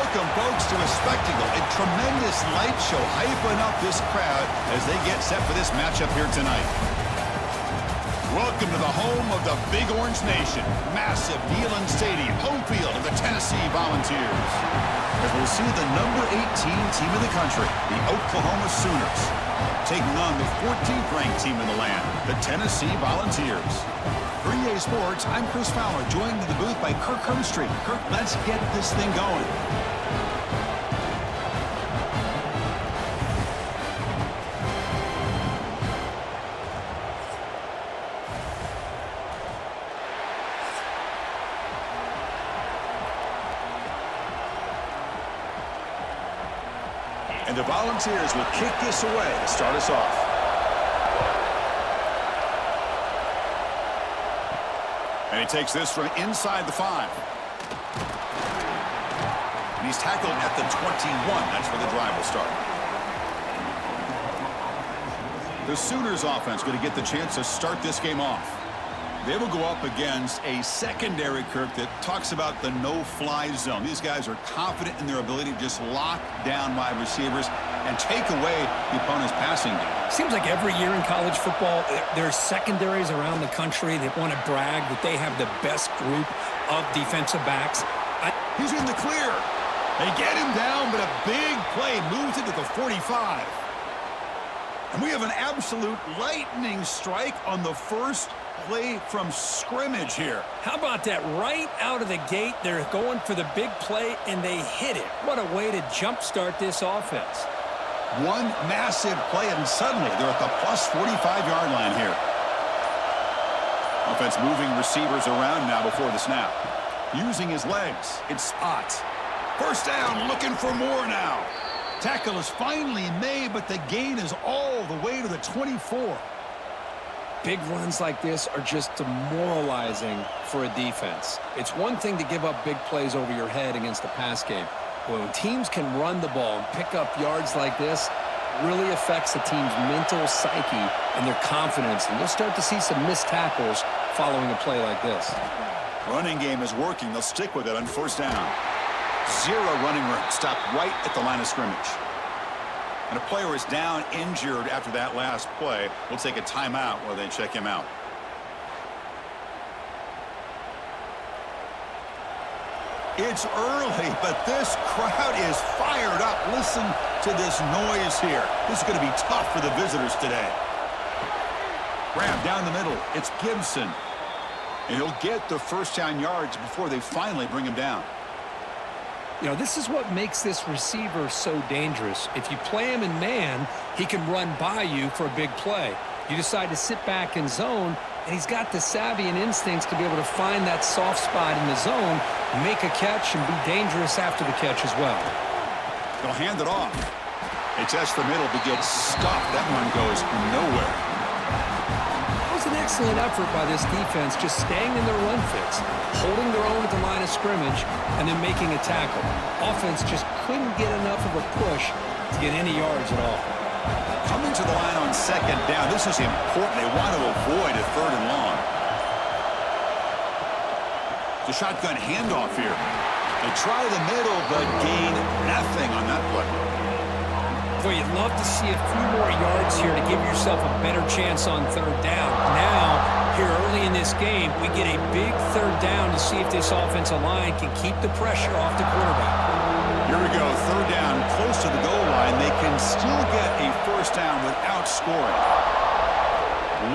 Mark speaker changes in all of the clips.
Speaker 1: Welcome, folks, to a spectacle, a tremendous light show hyping up this crowd as they get set for this matchup here tonight. Welcome to the home of the Big Orange Nation. Massive Neyland Stadium, home field of the Tennessee Volunteers. As we'll see the number 18 team in the country, the Oklahoma Sooners, taking on the 14th ranked team in the land, the Tennessee Volunteers. For EA Sports, I'm Chris Fowler, joined in the booth by Kirk Hermstreet. Kirk, let's get this thing going. And the Volunteers will kick this away to start us off. And he takes this from inside the 5. And he's tackled at the 21. That's where the drive will start. The Sooners offense going to get the chance to start this game off. They will go up against a secondary, Kirk, that talks about the no-fly zone. These guys are confident in their ability to just lock down wide receivers and take away the opponent's passing game.
Speaker 2: Seems like every year in college football, there are secondaries around the country that want to brag that they have the best group of defensive backs.
Speaker 1: He's in the clear. They get him down, but a big play moves into the 45. And we have an absolute lightning strike on the first play from scrimmage here.
Speaker 2: How about that? Right out of the gate, they're going for the big play, and they hit it. What a way to jumpstart this offense.
Speaker 1: One massive play, and suddenly they're at the plus 45-yard line here. Offense moving receivers around now before the snap. Using his legs. It's spots. First down, looking for more now. Tackle is finally made, but the gain is all the way to the 24.
Speaker 2: Big runs like this are just demoralizing for a defense. It's one thing to give up big plays over your head against the pass game. But when teams can run the ball and pick up yards like this, it really affects the team's mental psyche and their confidence. And you'll start to see some missed tackles following a play like this.
Speaker 1: Running game is working. They'll stick with it on first down. Zero running room. Stopped right at the line of scrimmage. And a player is down injured after that last play. We'll take a timeout while they check him out. It's early, but this crowd is fired up. Listen to this noise here. This is going to be tough for the visitors today. Grab down the middle. It's Gibson. And he'll get the first down yards before they finally bring him down.
Speaker 2: You know, this is what makes this receiver so dangerous. If you play him in man, he can run by you for a big play. You decide to sit back in zone, and he's got the savvy and instincts to be able to find that soft spot in the zone, make a catch, and be dangerous after the catch as well.
Speaker 1: They'll hand it off. They test the middle, but gets stuffed. That one goes nowhere.
Speaker 2: That was an excellent effort by this defense, just staying in their run fits, holding their own at the line of scrimmage, and then making a tackle. Offense just couldn't get enough of a push to get any yards at all.
Speaker 1: Coming to the line on second down. This is important. They want to avoid a third and long. The shotgun handoff here. They try the middle, but gain nothing on that play.
Speaker 2: Boy, you'd love to see a few more yards here to give yourself a better chance on third down. Now, here early in this game, we get a big third down to see if this offensive line can keep the pressure off the quarterback.
Speaker 1: Here we go, third down, close to the goal line. They can still get a first down without scoring.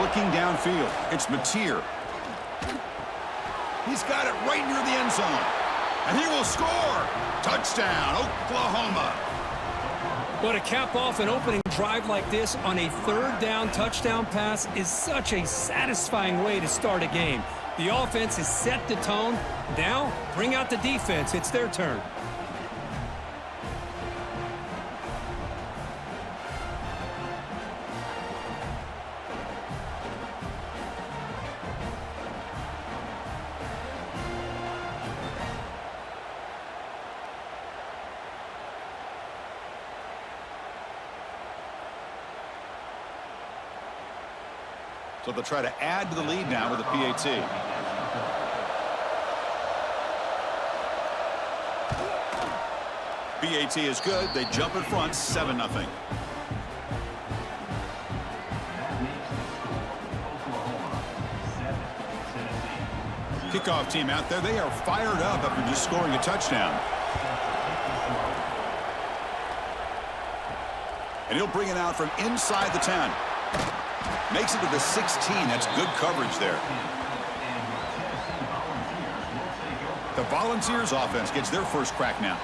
Speaker 1: Looking downfield, it's Mateer. He's got it right near the end zone. And he will score. Touchdown, Oklahoma.
Speaker 2: But to cap off an opening drive like this on a third down touchdown pass is such a satisfying way to start a game. The offense has set the tone. Now, bring out the defense. It's their turn.
Speaker 1: So they'll try to add to the lead now with a PAT. PAT is good. They jump in front 7-0. Kickoff team out there. They are fired up after just scoring a touchdown. And he'll bring it out from inside the 10. Makes it to the 16. That's good coverage there. The Volunteers offense gets their first crack now.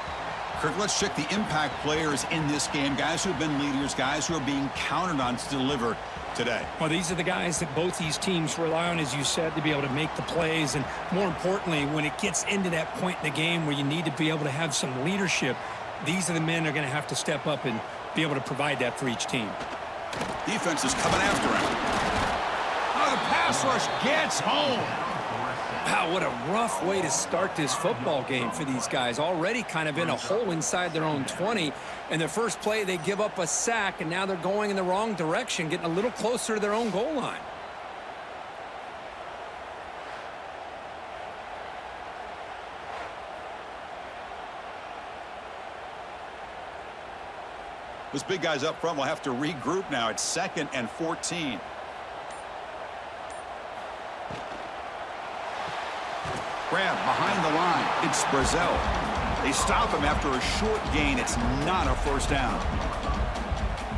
Speaker 1: Kirk, let's check the impact players in this game. Guys who have been leaders, guys who are being counted on to deliver today.
Speaker 3: Well, these are the guys that both these teams rely on, as you said, to be able to make the plays. And more importantly, when it gets into that point in the game where you need to be able to have some leadership, these are the men that are going to have to step up and be able to provide that for each team.
Speaker 1: Defense is coming after him. Oh, the pass rush gets home.
Speaker 2: Wow, what a rough way to start this football game for these guys. Already kind of in a hole inside their own 20. And the first play, they give up a sack, and now they're going in the wrong direction, getting a little closer to their own goal line.
Speaker 1: Those big guys up front will have to regroup now. It's 2nd and 14. Grab behind the line. It's Brazel. They stop him after a short gain. It's not a first down.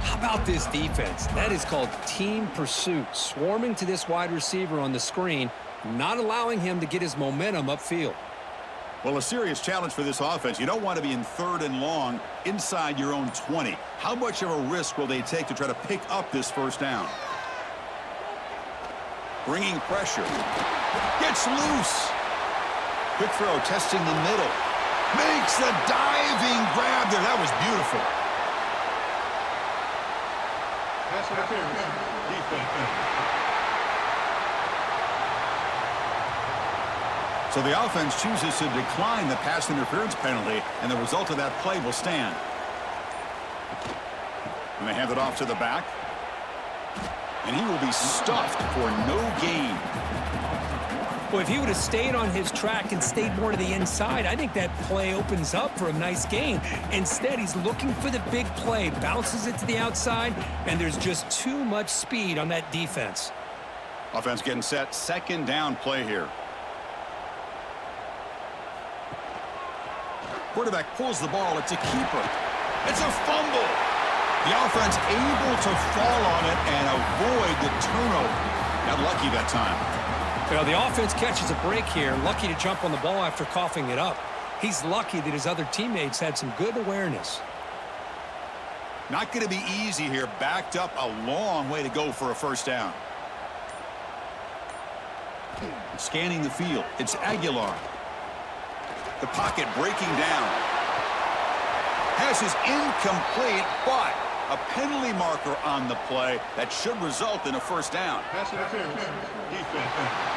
Speaker 2: How about this defense? That is called team pursuit. Swarming to this wide receiver on the screen, not allowing him to get his momentum upfield.
Speaker 1: Well, a serious challenge for this offense. You don't want to be in 3rd and long inside your own 20. How much of a risk will they take to try to pick up this first down? Bringing pressure. Gets loose. Quick throw, testing the middle. Makes the diving grab there. That was beautiful.
Speaker 4: Pass interference. Defense.
Speaker 1: So the offense chooses to decline the pass interference penalty, and the result of that play will stand. And they hand it off to the back. And he will be stuffed for no gain.
Speaker 3: Well, if he would have stayed on his track and stayed more to the inside, I think that play opens up for a nice gain. Instead, he's looking for the big play, bounces it to the outside, and there's just too much speed on that defense.
Speaker 1: Offense getting set. 2nd down play here. Quarterback pulls the ball. It's a keeper. It's a fumble. The offense able to fall on it and avoid the turnover. Got lucky that time.
Speaker 2: Well, the offense catches a break here. Lucky to jump on the ball after coughing it up. He's lucky that his other teammates had some good awareness.
Speaker 1: Not going to be easy here. Backed up a long way to go for a first down. Scanning the field. It's Aguilar. The pocket breaking down. Pass is incomplete, but a penalty marker on the play that should result in a first down.
Speaker 4: Pass interference. Defense.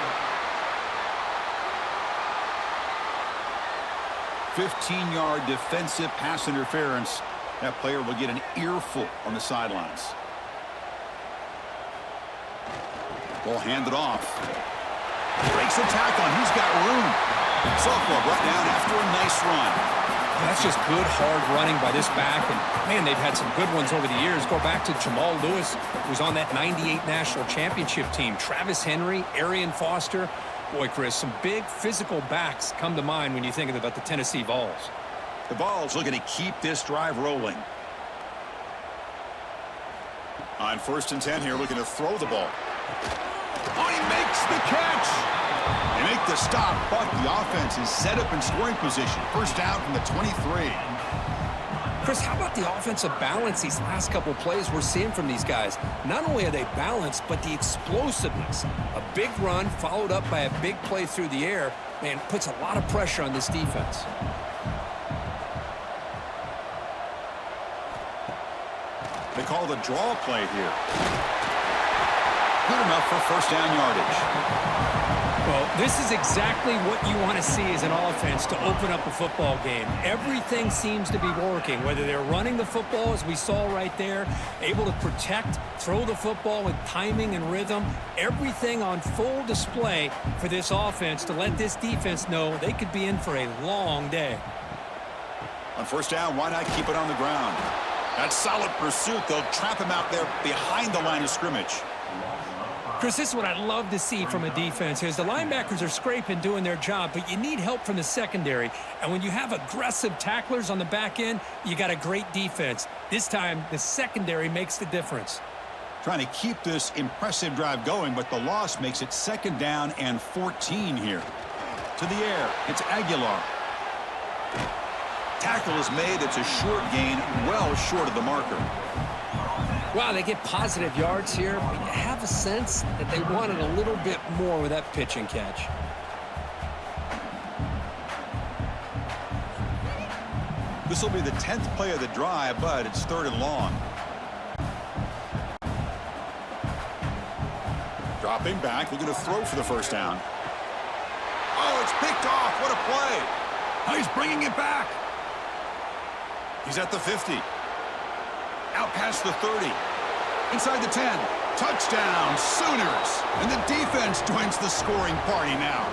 Speaker 1: 15-yard defensive pass interference. That player will get an earful on the sidelines. Ball handed off. Breaks the tackle, and he's got room. Sophomore brought down after a nice run.
Speaker 2: That's just good, hard running by this back. And, man, they've had some good ones over the years. Go back to Jamal Lewis, who was on that 98 national championship team. Travis Henry, Arian Foster. Boy, Chris, some big physical backs come to mind when you think about the Tennessee Vols.
Speaker 1: The Vols looking to keep this drive rolling. On 1st and 10 here, looking to throw the ball. Oh, he makes the catch. They make the stop, but the offense is set up in scoring position. First down from the 23.
Speaker 2: Chris, how about the offensive balance these last couple of plays we're seeing from these guys? Not only are they balanced, but the explosiveness. A big run followed up by a big play through the air, man, puts a lot of pressure on this defense.
Speaker 1: They call the draw play here. Good enough for first down yardage.
Speaker 3: Well, this is exactly what you want to see as an offense to open up a football game. Everything seems to be working, whether they're running the football, as we saw right there, able to protect, throw the football with timing and rhythm, everything on full display for this offense to let this defense know they could be in for a long day.
Speaker 1: On first down, why not keep it on the ground? That's solid pursuit. They'll trap him out there behind the line of scrimmage.
Speaker 3: Chris, this is what I love to see from a defense is the linebackers are scraping, doing their job, but you need help from the secondary. And when you have aggressive tacklers on the back end, you got a great defense. This time, the secondary makes the difference.
Speaker 1: Trying to keep this impressive drive going, but the loss makes it 2nd down and 14 here. To the air, it's Aguilar. Tackle is made. It's a short gain, well short of the marker.
Speaker 2: Wow, they get positive yards here, but you have a sense that they wanted a little bit more with that pitch and catch.
Speaker 1: This will be the 10th play of the drive, but it's 3rd and long. Dropping back, looking to throw for the first down. Oh, it's picked off. What a play. Oh, he's bringing it back. He's at the 50. Out past the 30. Inside the 10. Touchdown, Sooners. And the defense joins the scoring party now.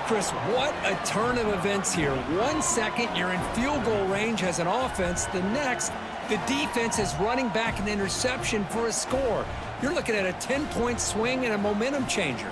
Speaker 2: Chris, what a turn of events here. 1 second, you're in field goal range as an offense. The next, the defense is running back an interception for a score. You're looking at a 10-point swing and a momentum changer.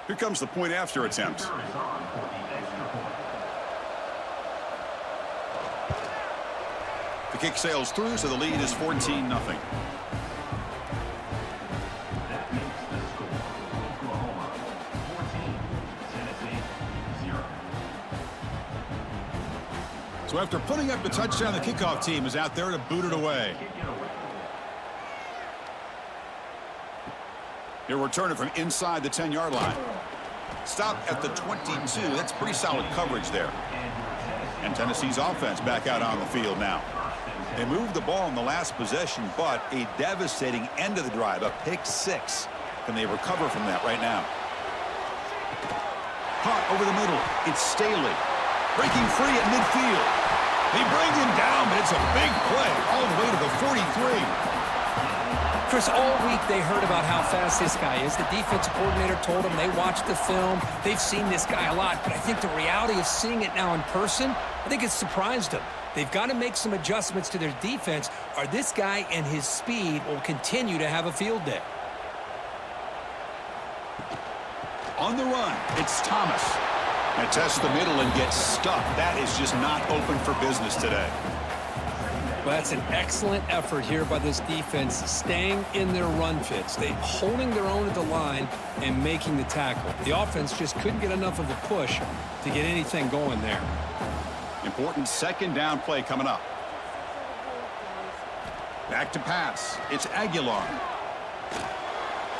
Speaker 1: Here comes the point after attempt. The kick sails through, so the lead is 14-0. So after putting up the touchdown, the kickoff team is out there to boot it away. Here we're turning from inside the 10-yard line. Stop at the 22. That's pretty solid coverage there. And Tennessee's offense back out on the field now. They moved the ball in the last possession, but a devastating end of the drive, a pick 6. Can they recover from that right now? Caught over the middle. It's Staley. Breaking free at midfield. They bring him down, but it's a big play all the way to the 43.
Speaker 2: Chris, all week they heard about how fast this guy is. The defensive coordinator told them they watched the film. They've seen this guy a lot, but I think the reality of seeing it now in person, I think it's surprised them. They've got to make some adjustments to their defense, or this guy and his speed will continue to have a field day.
Speaker 1: On the run, it's Thomas. And tests the middle and gets stuffed. That is just not open for business today.
Speaker 2: Well, that's an excellent effort here by this defense, staying in their run fits. They holding their own at the line and making the tackle. The offense just couldn't get enough of a push to get anything going there.
Speaker 1: Important 2nd down play coming up. Back to pass. It's Aguilar.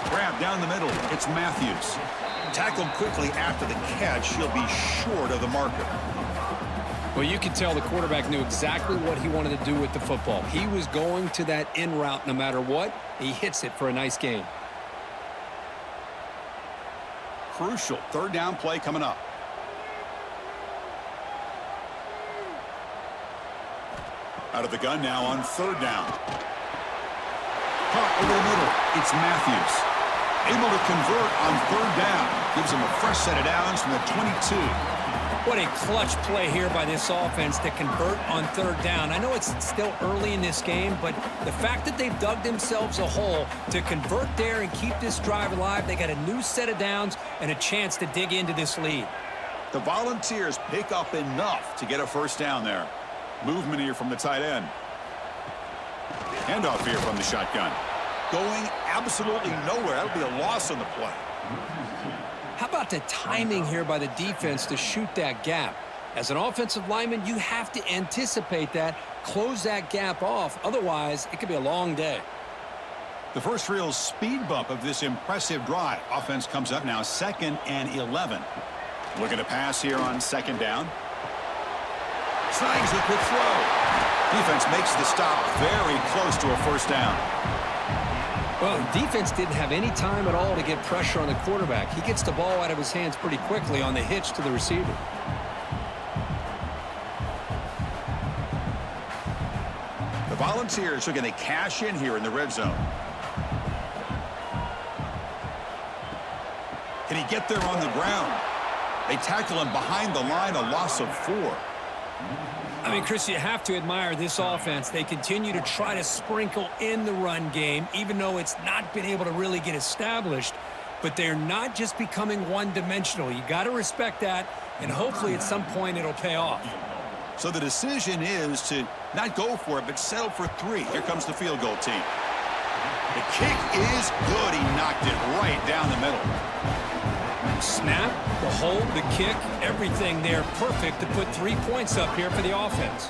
Speaker 1: Grab down the middle. It's Matthews. Tackled quickly after the catch. He'll be short of the marker.
Speaker 2: Well, you could tell the quarterback knew exactly what he wanted to do with the football. He was going to that in route no matter what. He hits it for a nice gain.
Speaker 1: Crucial 3rd down play coming up. Out of the gun now on 3rd down. Caught over the middle. It's Matthews. Able to convert on 3rd down. Gives him a fresh set of downs from the 22.
Speaker 3: What a clutch play here by this offense to convert on 3rd down. I know it's still early in this game, but the fact that they've dug themselves a hole to convert there and keep this drive alive, they got a new set of downs and a chance to dig into this lead.
Speaker 1: The Volunteers pick up enough to get a 1st down there. Movement here from the tight end. Handoff here from the shotgun. Going absolutely nowhere. That would be a loss on the play.
Speaker 2: How about the timing here by the defense to shoot that gap? As an offensive lineman, you have to anticipate that, close that gap off. Otherwise, it could be a long day.
Speaker 1: The first real speed bump of this impressive drive. Offense comes up now 2nd and 11. Looking to pass here on 2nd down. Snags the quick throw. Defense makes the stop very close to a 1st down.
Speaker 2: Well, the defense didn't have any time at all to get pressure on the quarterback. He gets the ball out of his hands pretty quickly on the hitch to the receiver.
Speaker 1: The Volunteers are going to cash in here in the red zone. Can he get there on the ground? They tackle him behind the line, a loss of 4.
Speaker 3: I mean, Chris, you have to admire this offense. They continue to try to sprinkle in the run game, even though it's not been able to really get established. But they're not just becoming one-dimensional. You got to respect that, and hopefully at some point it'll pay off.
Speaker 1: So the decision is to not go for it, but settle for 3. Here comes the field goal team. The kick is good. He knocked it right down the middle.
Speaker 3: Snap, the hold, the kick, everything there perfect to put 3 points up here for the offense.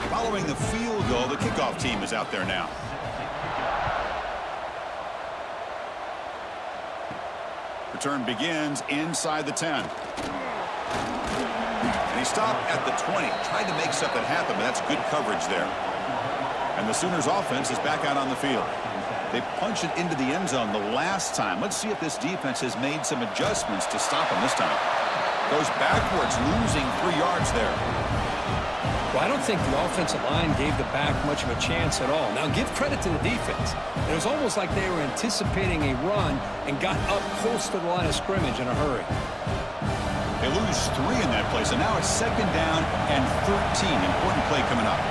Speaker 1: Following the field goal, the kickoff team is out there now. Return begins inside the 10. And he stopped at the 20, tried to make something happen, but that's good coverage there. And the Sooners offense is back out on the field. They punched it into the end zone the last time. Let's see if this defense has made some adjustments to stop him this time. Goes backwards, losing 3 yards there.
Speaker 2: Well, I don't think the offensive line gave the back much of a chance at all. Now, give credit to the defense. It was almost like they were anticipating a run and got up close to the line of scrimmage in a hurry.
Speaker 1: They lose 3 in that play, so now it's 2nd down and 13. Important play coming up.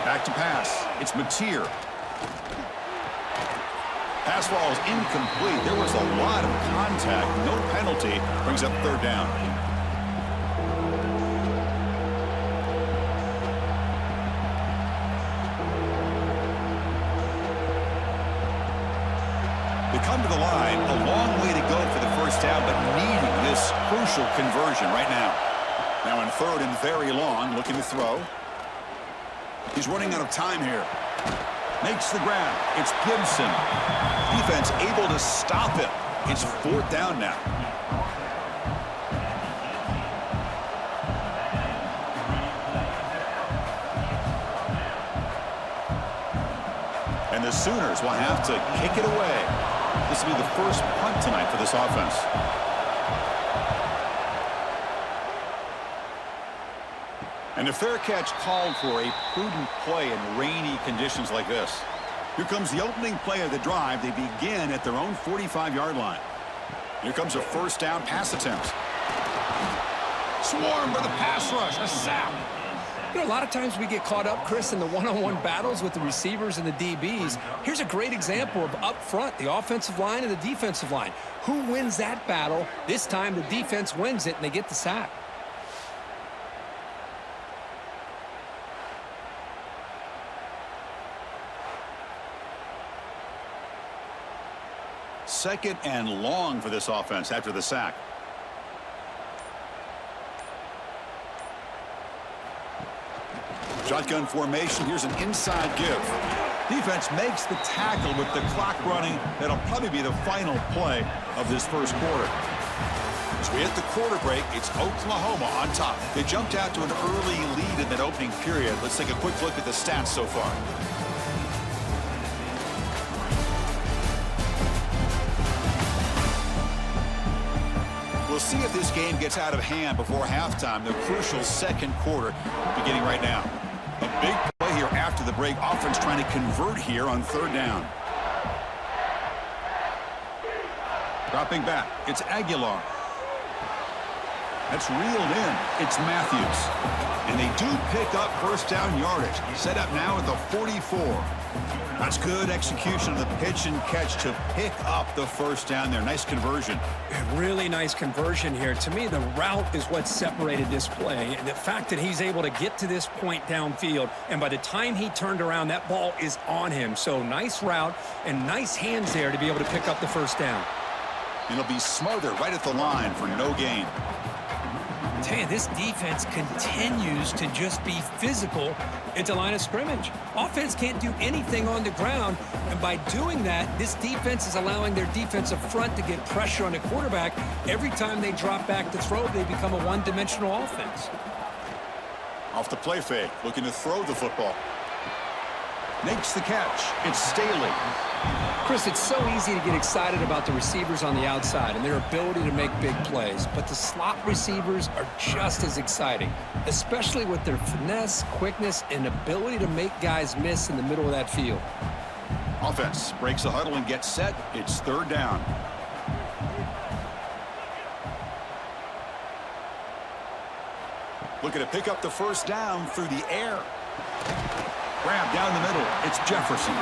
Speaker 1: Back to pass. It's Mateer. Pass ball is incomplete. There was a lot of contact. No penalty. Brings up 3rd down. They come to the line. A long way to go for the first down, but needing this crucial conversion right now. Now in 3rd and very long, looking to throw. He's running out of time here. Makes the grab. It's Gibson. Defense able to stop it. It's 4th down now. And the Sooners will have to kick it away. This will be the first punt tonight for this offense. And a fair catch called for a prudent play in rainy conditions like this. Here comes the opening play of the drive. They begin at their own 45-yard line. Here comes a 1st down pass attempt. Swarmed by the pass rush. A sack.
Speaker 2: You know, a lot of times we get caught up, Chris, in the one-on-one battles with the receivers and the DBs. Here's a great example of up front, the offensive line and the defensive line. Who wins that battle? This time the defense wins it and they get the sack.
Speaker 1: Second and long for this offense after the sack. Shotgun formation. Here's an inside give. Defense makes the tackle with the clock running. That'll probably be the final play of this first quarter. As we hit the quarter break, it's Oklahoma on top. They jumped out to an early lead in that opening period. Let's take a quick look at the stats so far. We'll see if this game gets out of hand before halftime. The crucial 2nd quarter beginning right now. A big play here after the break. Offense trying to convert here on 3rd down. Dropping back. It's Aguilar. That's reeled in. It's Matthews. And they do pick up 1st down yardage. Set up now at the 44. That's good execution of the pitch and catch to pick up the 1st down there. Nice conversion.
Speaker 3: Really nice conversion here. To me, the route is what separated this play. And the fact that he's able to get to this point downfield, and by the time he turned around, that ball is on him. So nice route and nice hands there to be able to pick up the 1st down.
Speaker 1: It'll be smothered right at the line for no gain.
Speaker 3: Tell you, this defense continues to just be physical at the line of scrimmage. Offense can't do anything on the ground, and by doing that, this defense is allowing their defensive front to get pressure on the quarterback. Every time they drop back to throw, they become a one-dimensional offense.
Speaker 1: Off the play fake, looking to throw the football. Makes the catch. It's Staley.
Speaker 2: Chris, it's so easy to get excited about the receivers on the outside and their ability to make big plays, but the slot receivers are just as exciting, especially with their finesse, quickness, and ability to make guys miss in the middle of that field.
Speaker 1: Offense breaks the huddle and gets set. It's third down. Looking to pick up the first down through the air. Grab down the middle. It's Jefferson.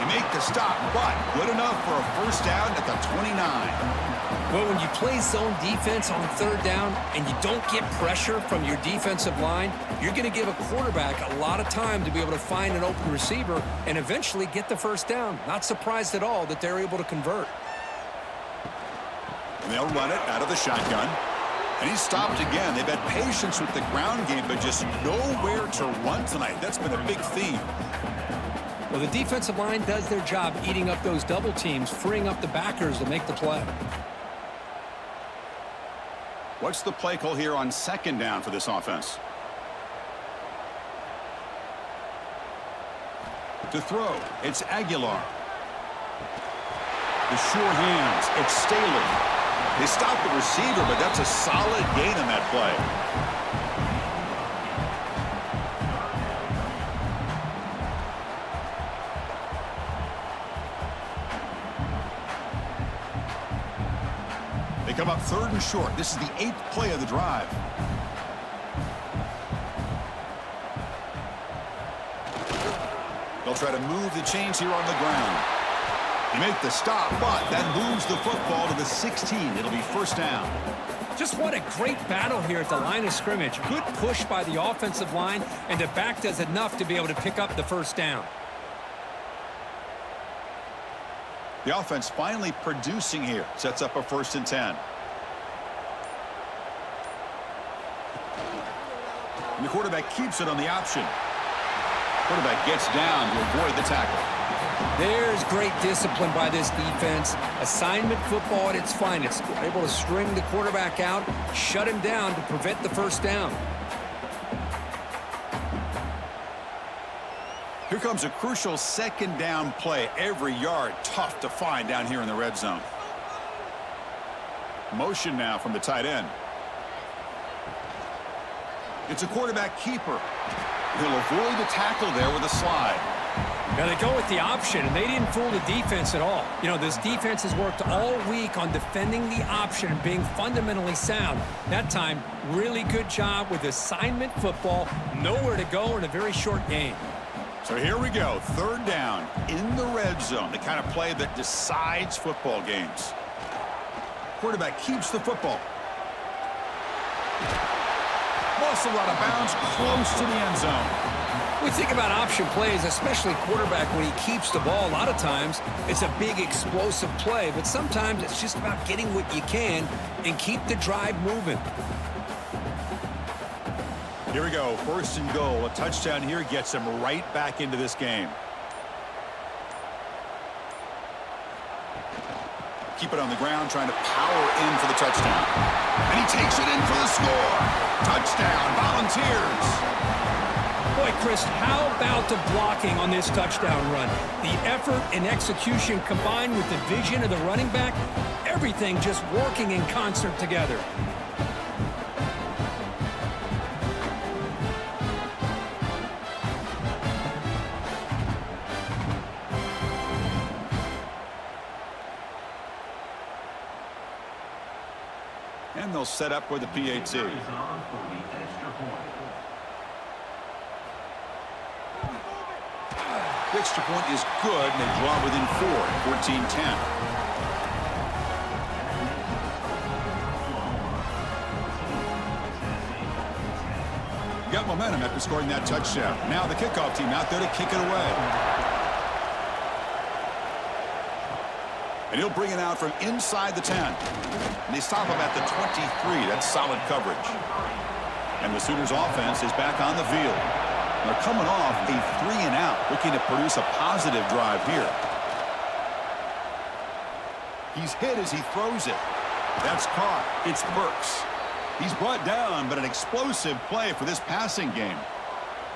Speaker 1: They make the stop, but good enough for a first down at the 29.
Speaker 2: Well, when you play zone defense on third down and you don't get pressure from your defensive line, you're going to give a quarterback a lot of time to be able to find an open receiver and eventually get the first down. Not surprised at all that they're able to convert.
Speaker 1: And they'll run it out of the shotgun. And he's stopped again. They've had patience with the ground game, but just nowhere to run tonight. That's been a big theme.
Speaker 2: Well, the defensive line does their job eating up those double teams, freeing up the backers to make the play.
Speaker 1: What's the play call here on second down for this offense? To throw, it's Aguilar. The sure hands, it's Staley. They stop the receiver, but that's a solid gain on that play. They come up third and short. This is the 8th play of the drive. They'll try to move the chains here on the ground. They make the stop, but that moves the football to the 16. It'll be first down.
Speaker 3: Just what a great battle here at the line of scrimmage. Good push by the offensive line, and the back does enough to be able to pick up the first down.
Speaker 1: The offense finally producing here. Sets up a 1st and 10. And the quarterback keeps it on the option. Quarterback gets down to avoid the tackle.
Speaker 2: There's great discipline by this defense. Assignment football at its finest. They're able to string the quarterback out, shut him down to prevent the first down.
Speaker 1: Here comes a crucial second down play. Every yard tough to find down here in the red zone. Motion now from the tight end. It's a quarterback keeper. He'll avoid the tackle there with a slide.
Speaker 3: Now they go with the option, and they didn't fool the defense at all. You know, this defense has worked all week on defending the option and being fundamentally sound. That time, really good job with assignment football. Nowhere to go in a very short game.
Speaker 1: So here we go, third down in the red zone, the kind of play that decides football games. Quarterback keeps the football. Muscle out of bounds, close to the end zone.
Speaker 2: We think about option plays, especially quarterback when he keeps the ball. A lot of times, it's a big explosive play, but sometimes it's just about getting what you can and keep the drive moving.
Speaker 1: Here we go, 1st and goal. A touchdown here gets him right back into this game. Keep it on the ground, trying to power in for the touchdown. And he takes it in for the score. Touchdown, Volunteers.
Speaker 3: Boy, Chris, how about the blocking on this touchdown run? The effort and execution combined with the vision of the running back, everything just working in concert together.
Speaker 1: And they'll set up for the PAT. The extra point is good, and they draw within 4, 14-10. Got momentum after scoring that touchdown. Now the kickoff team out there to kick it away. And he'll bring it out from inside the 10. And they stop him at the 23. That's solid coverage. And the Sooners offense is back on the field. They're coming off a 3-and-out, looking to produce a positive drive here. He's hit as he throws it. That's caught. It's Burks. He's brought down, but an explosive play for this passing game.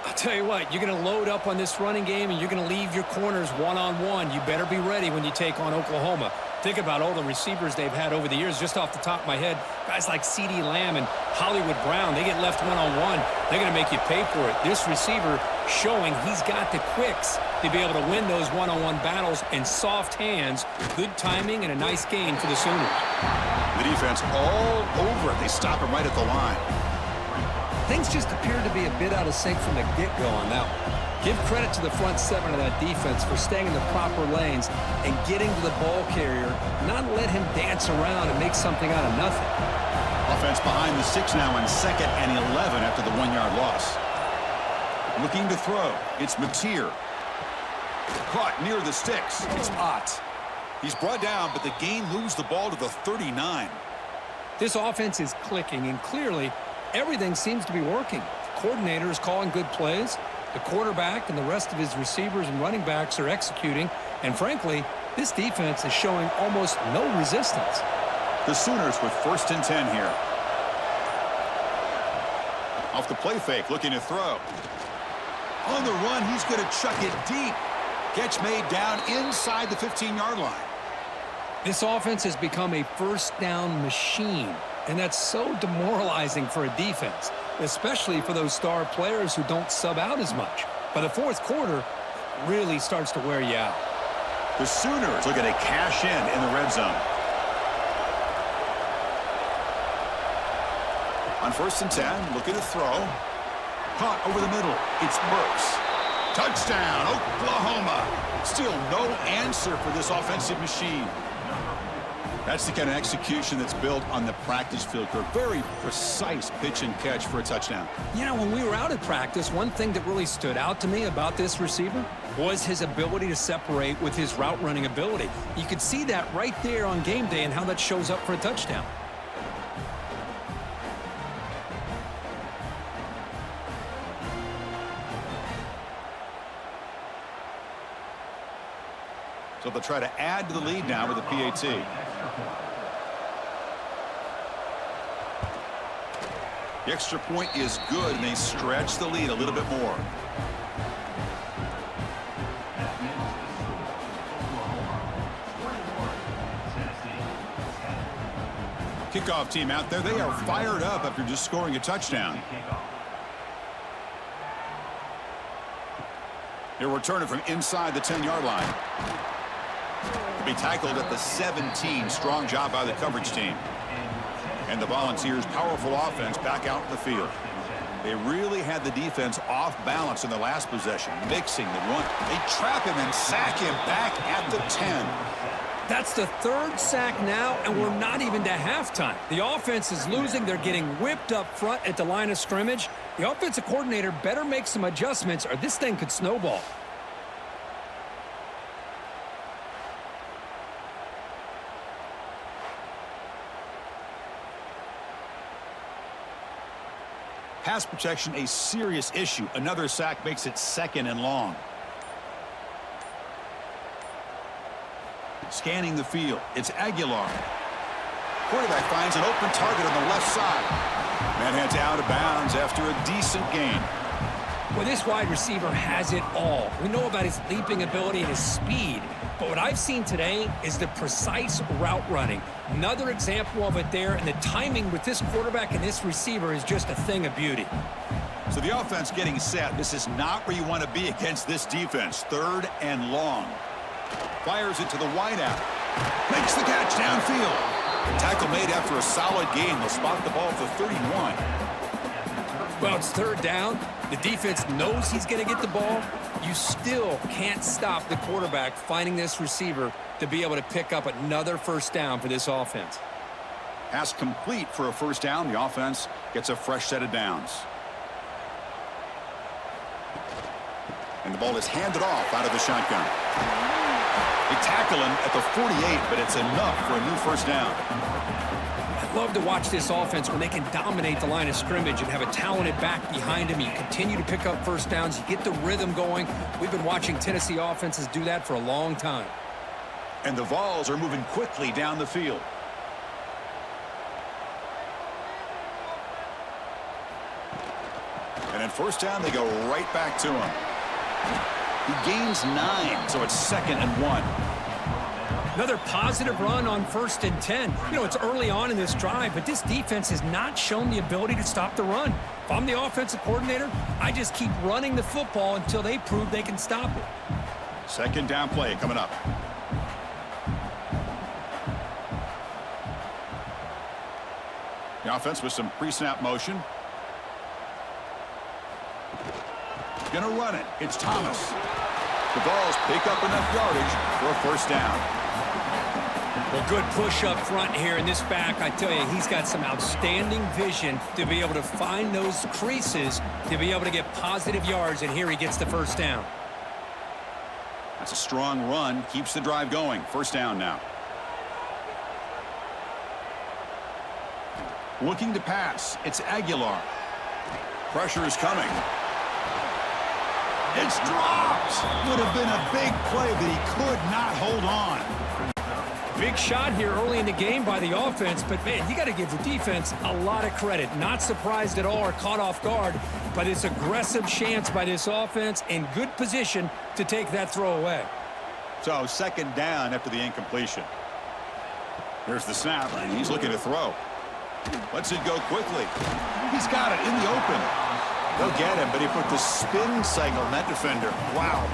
Speaker 3: I'll tell you what, you're going to load up on this running game and you're going to leave your corners one-on-one. You better be ready when you take on Oklahoma. Think about all the receivers they've had over the years. Just off the top of my head, guys like CeeDee Lamb and Hollywood Brown, they get left one-on-one. They're going to make you pay for it. This receiver showing he's got the quicks to be able to win those one-on-one battles in soft hands. Good timing and a nice gain for the Sooners.
Speaker 1: The defense all over it. They stop him right at the line.
Speaker 2: Things just appear to be a bit out of sync from the get-go on that one. Give credit to the front seven of that defense for staying in the proper lanes and getting to the ball carrier, not let him dance around and make something out of nothing.
Speaker 1: Offense behind the 6 now on 2nd and 11 after the 1-yard loss. Looking to throw. It's Mateer. Caught near the sticks. It's Ott. He's brought down, but the gain moves the ball to the 39.
Speaker 3: This offense is clicking, and clearly everything seems to be working. The coordinator is calling good plays. The quarterback and the rest of his receivers and running backs are executing. And frankly, this defense is showing almost no resistance.
Speaker 1: The Sooners with 1st and 10 here. Off the play fake, looking to throw. On the run, he's going to chuck it deep. Catch made down inside the 15-yard line.
Speaker 3: This offense has become a first down machine. And that's so demoralizing for a defense, especially for those star players who don't sub out as much. By the 4th quarter, really starts to wear you out.
Speaker 1: The Sooners looking to cash in the red zone. On 1st and 10, looking to throw. Caught over the middle. It's Burks. Touchdown, Oklahoma. Still no answer for this offensive machine. That's the kind of execution that's built on the practice field. A very precise pitch and catch for a touchdown.
Speaker 3: You know, when we were out at practice, one thing that really stood out to me about this receiver was his ability to separate with his route running ability. You could see that right there on game day and how that shows up for a touchdown.
Speaker 1: So they'll try to add to the lead now with a PAT. The extra point is good, and they stretch the lead a little bit more. Kickoff team out there. They are fired up after just scoring a touchdown. They'll return it from inside the 10-yard line. Be tackled at the 17. Strong job by the coverage team. And the Volunteers' powerful offense back out in the field. They really had the defense off balance in the last possession, mixing the run. They trap him and sack him back at the 10.
Speaker 3: That's the 3rd sack now, and we're not even to halftime. The offense is losing. They're getting whipped up front at the line of scrimmage. The offensive coordinator better make some adjustments or this thing could snowball.
Speaker 1: Pass protection, a serious issue. Another sack makes it 2nd and long. Scanning the field. It's Aguilar. Quarterback finds an open target on the left side. Man heads out of bounds after a decent gain.
Speaker 3: Well, this wide receiver has it all. We know about his leaping ability and his speed. But what I've seen today is the precise route running. Another example of it there, and the timing with this quarterback and this receiver is just a thing of beauty.
Speaker 1: So the offense getting set. This is not where you want to be against this defense. 3rd and long. Fires it to the wideout. Makes the catch downfield. Tackle made after a solid gain. They'll spot the ball at the 31.
Speaker 3: Well, it's 3rd down. The defense knows he's going to get the ball. You still can't stop the quarterback finding this receiver to be able to pick up another 1st down for this offense.
Speaker 1: Pass complete for a 1st down. The offense gets a fresh set of downs. And the ball is handed off out of the shotgun. They tackle him at the 48, but it's enough for a new first down.
Speaker 3: I love to watch this offense when they can dominate the line of scrimmage and have a talented back behind him. You continue to pick up first downs. You get the rhythm going. We've been watching Tennessee offenses do that for a long time.
Speaker 1: And the Vols are moving quickly down the field. And at first down, they go right back to him. He gains 9, so it's 2nd and 1.
Speaker 3: Another positive run on 1st and 10. You know, it's early on in this drive, but this defense has not shown the ability to stop the run. If I'm the offensive coordinator, I just keep running the football until they prove they can stop it.
Speaker 1: 2nd down play coming up. The offense with some pre-snap motion. Gonna run it. It's Thomas. The Vols pick up enough yardage for a first down.
Speaker 3: Well, good push up front here in this back. I tell you, he's got some outstanding vision to be able to find those creases, to be able to get positive yards, and here he gets the first down.
Speaker 1: That's a strong run. Keeps the drive going. First down now. Looking to pass. It's Aguilar. Pressure is coming. It's dropped. Would have been a big play, but he could not hold on.
Speaker 3: Big shot here early in the game by the offense, but, man, you got to give the defense a lot of credit. Not surprised at all or caught off guard by this aggressive chance by this offense, in good position to take that throw away.
Speaker 1: So 2nd down after the incompletion. Here's the snap, and he's looking to throw. Lets it go quickly. He's got it in the open. They'll get him, but he put the spin cycle on that defender. Wow.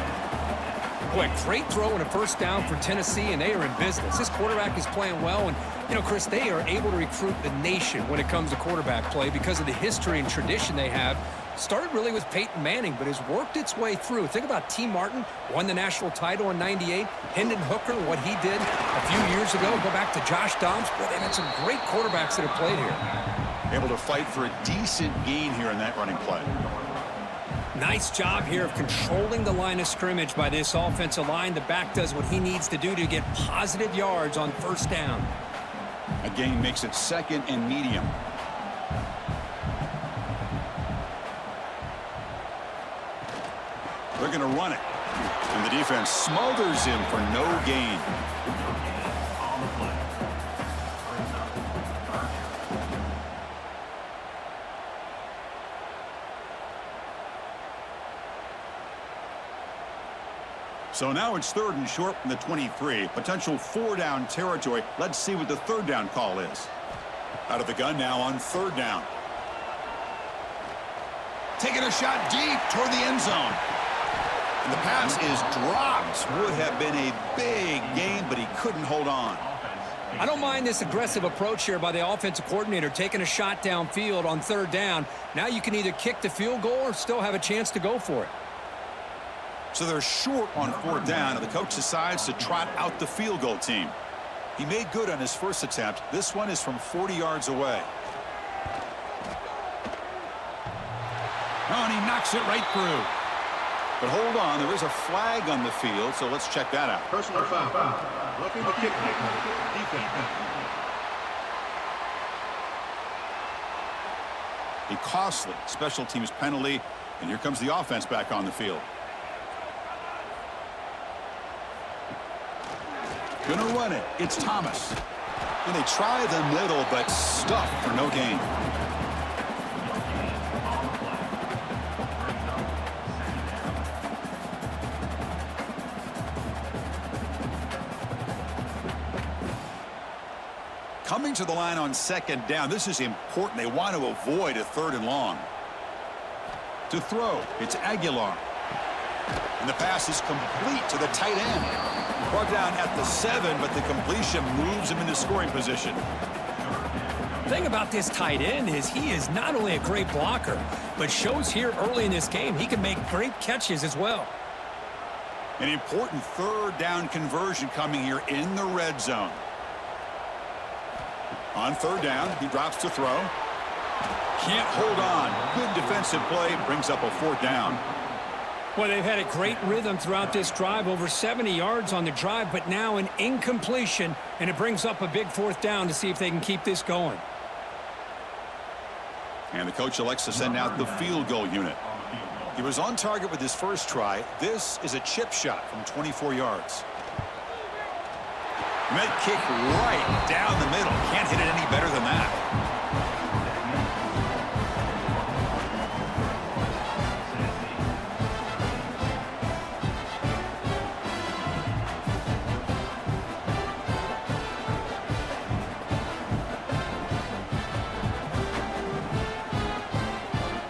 Speaker 3: Boy, great throw and a first down for Tennessee, and they are in business. This quarterback is playing well, and, you know, Chris, they are able to recruit the nation when it comes to quarterback play because of the history and tradition they have. Started really with Peyton Manning, but has worked its way through. Think about T. Martin, won the national title in '98. Hendon Hooker, what he did a few years ago. Go back to Josh Dobbs. Boy, they've had some great quarterbacks that have played here.
Speaker 1: Able to fight for a decent gain here in that running play.
Speaker 3: Nice job here of controlling the line of scrimmage by this offensive line. The back does what he needs to do to get positive yards on first down.
Speaker 1: A gain makes it 2nd and medium. They're going to run it. And the defense smothers him for no gain. So now it's 3rd and short from the 23. Potential 4-down territory. Let's see what the 3rd down call is. Out of the gun now on 3rd down. Taking a shot deep toward the end zone. And the pass is dropped. Would have been a big gain, but he couldn't hold on.
Speaker 3: I don't mind this aggressive approach here by the offensive coordinator, taking a shot downfield on 3rd down. Now you can either kick the field goal or still have a chance to go for it.
Speaker 1: So they're short on 4th down, and the coach decides to trot out the field goal team. He made good on his first attempt. This one is from 40 yards away. Oh, and he knocks it right through. But hold on, there is a flag on the field, so let's check that out.
Speaker 4: Personal foul. Roughing the kick. Defense.
Speaker 1: A costly special teams penalty, and here comes the offense back on the field. Gonna run it. It's Thomas. And they try the middle, but stuffed for no gain. Coming to the line on 2nd down. This is important. They want to avoid a 3rd and long. To throw, it's Aguilar. And the pass is complete to the tight end. Brought down at the 7, but the completion moves him into scoring position.
Speaker 3: The thing about this tight end is he is not only a great blocker, but shows here early in this game he can make great catches as well.
Speaker 1: An important 3rd down conversion coming here in the red zone. On 3rd down, he drops to throw. Can't hold on. Good defensive play. Brings up a 4th down.
Speaker 3: Well, they've had a great rhythm throughout this drive, over 70 yards on the drive, but now an incompletion, and it brings up a big fourth down to see if they can keep this going.
Speaker 1: And the coach elects to send out the field goal unit. He was on target with his first try. This is a chip shot from 24 yards. Mid kick right down the middle. Can't hit it any better than that.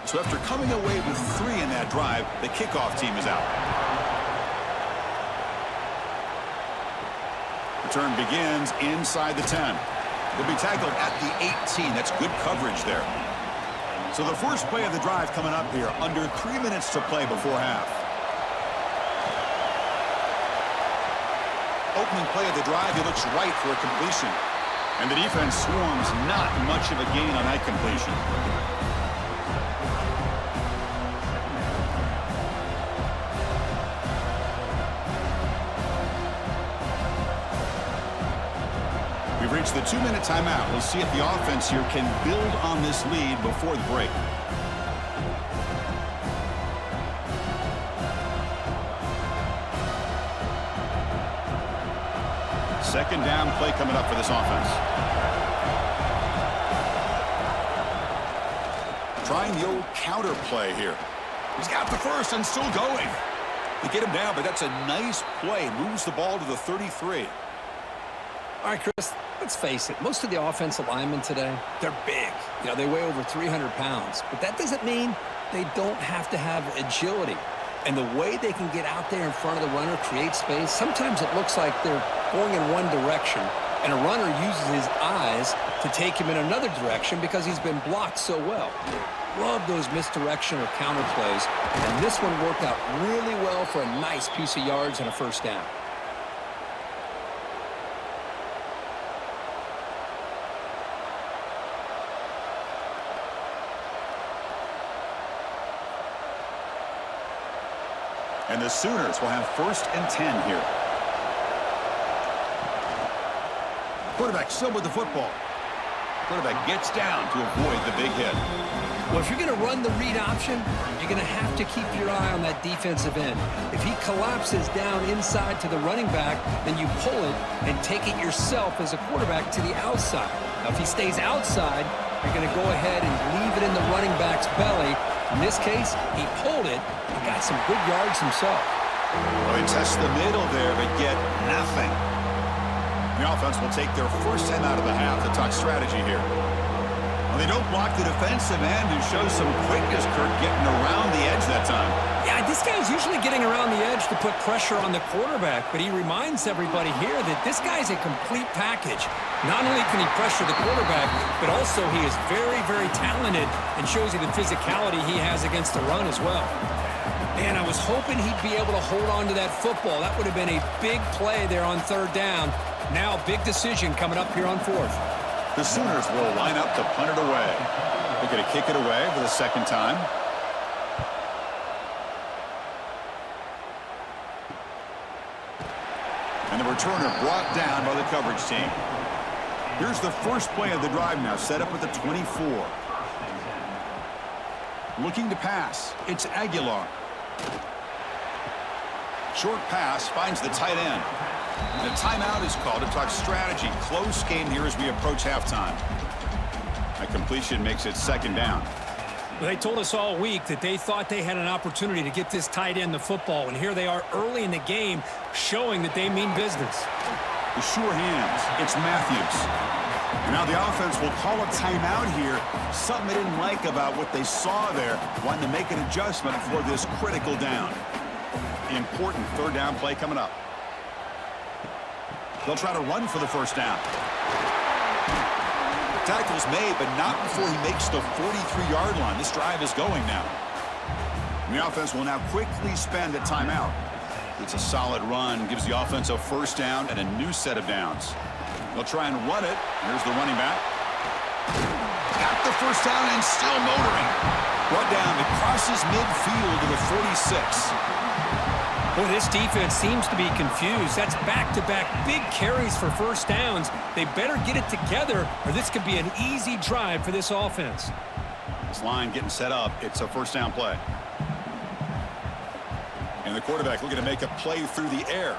Speaker 1: So after coming away with 3 in that drive, the kickoff team is out. Return begins inside the 10. They'll be tackled at the 18. That's good coverage there. So the first play of the drive coming up here, under 3 minutes to play before half. Opening play of the drive, he looks right for a completion. And the defense swarms, not much of a gain on that completion. We've reached the 2-minute timeout. We'll see if the offense here can build on this lead before the break. Second down play coming up for this offense. Trying the old counter play here. He's got the first and still going. They get him down, but that's a nice play. Moves the ball to the 33.
Speaker 2: All right, Chris, let's face it. Most of the offensive linemen today, they're big. You know, they weigh over 300 pounds. But that doesn't mean they don't have to have agility. And the way they can get out there in front of the runner, create space, sometimes it looks like they're going in one direction, and a runner uses his eyes to take him in another direction because he's been blocked so well. Love those misdirection or counter plays, and this one worked out really well for a nice piece of yards and a first down.
Speaker 1: And the Sooners will have 1st and 10 here. Quarterback still with the football. Quarterback gets down to avoid the big hit.
Speaker 2: Well, if you're going to run the read option, you're going to have to keep your eye on that defensive end. If he collapses down inside to the running back, then you pull it and take it yourself as a quarterback to the outside. Now, if he stays outside, you're going to go ahead and leave it in the running back's belly. In this case, he pulled it and got some good yards himself.
Speaker 1: Well, he tests the middle there, but get nothing. The offense will take their first time out of the half to talk strategy here. Well, they don't block the defensive end, who shows some quickness, Kirk, getting around the edge that time.
Speaker 3: Yeah, this guy's usually getting around the edge to put pressure on the quarterback, but he reminds everybody here that this guy's a complete package. Not only can he pressure the quarterback, but also he is very, very talented and shows you the physicality he has against the run as well. Man, I was hoping he'd be able to hold on to that football. That would have been a big play there on 3rd down. Now, big decision coming up here on 4th.
Speaker 1: The Sooners will line up to punt it away. They're going to kick it away for the second time. And the returner brought down by the coverage team. Here's the first play of the drive now, set up at the 24. Looking to pass. It's Aguilar. Short pass finds the tight end. And a timeout is called to talk strategy. Close game here as we approach halftime. A completion makes it 2nd down.
Speaker 3: Well, they told us all week that they thought they had an opportunity to get this tight end the football, and here they are early in the game showing that they mean business.
Speaker 1: The sure hands. It's Matthews. And now the offense will call a timeout here. Something they didn't like about what they saw there. Wanting to make an adjustment for this critical down. Important 3rd down play coming up. They'll try to run for the first down. Tackle's made, but not before he makes the 43-yard line. This drive is going now. And the offense will now quickly spend a timeout. It's a solid run, gives the offense a first down and a new set of downs. They'll try and run it. Here's the running back. Got the first down and still motoring. Brought down, it crosses midfield to the 46.
Speaker 3: Boy, this defense seems to be confused. That's back-to-back big carries for first downs. They better get it together, or this could be an easy drive for this offense.
Speaker 1: This line getting set up. It's a first down play. And the quarterback looking to make a play through the air.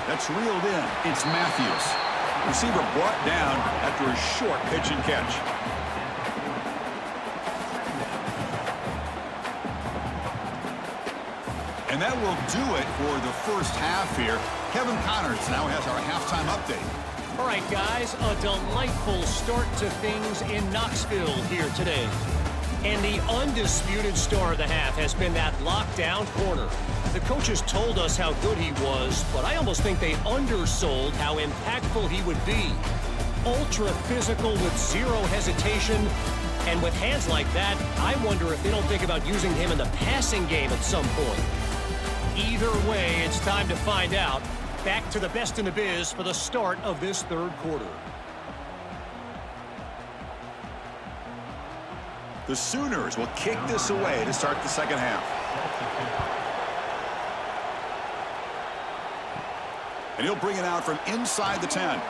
Speaker 1: That's reeled in. It's Matthews. Receiver brought down after a short pitch and catch. And that will do it for the first half here. Kevin Connors now has our halftime update.
Speaker 5: All right, guys, a delightful start to things in Knoxville here today. And the undisputed star of the half has been that lockdown corner. The coaches told us how good he was, but I almost think they undersold how impactful he would be. Ultra physical with zero hesitation. And with hands like that, I wonder if they don't think about using him in the passing game at some point. Either way, it's time to find out. Back to the best in the biz for the start of this third quarter.
Speaker 1: The Sooners will kick this away to start the second half. And he'll bring it out from inside the 10.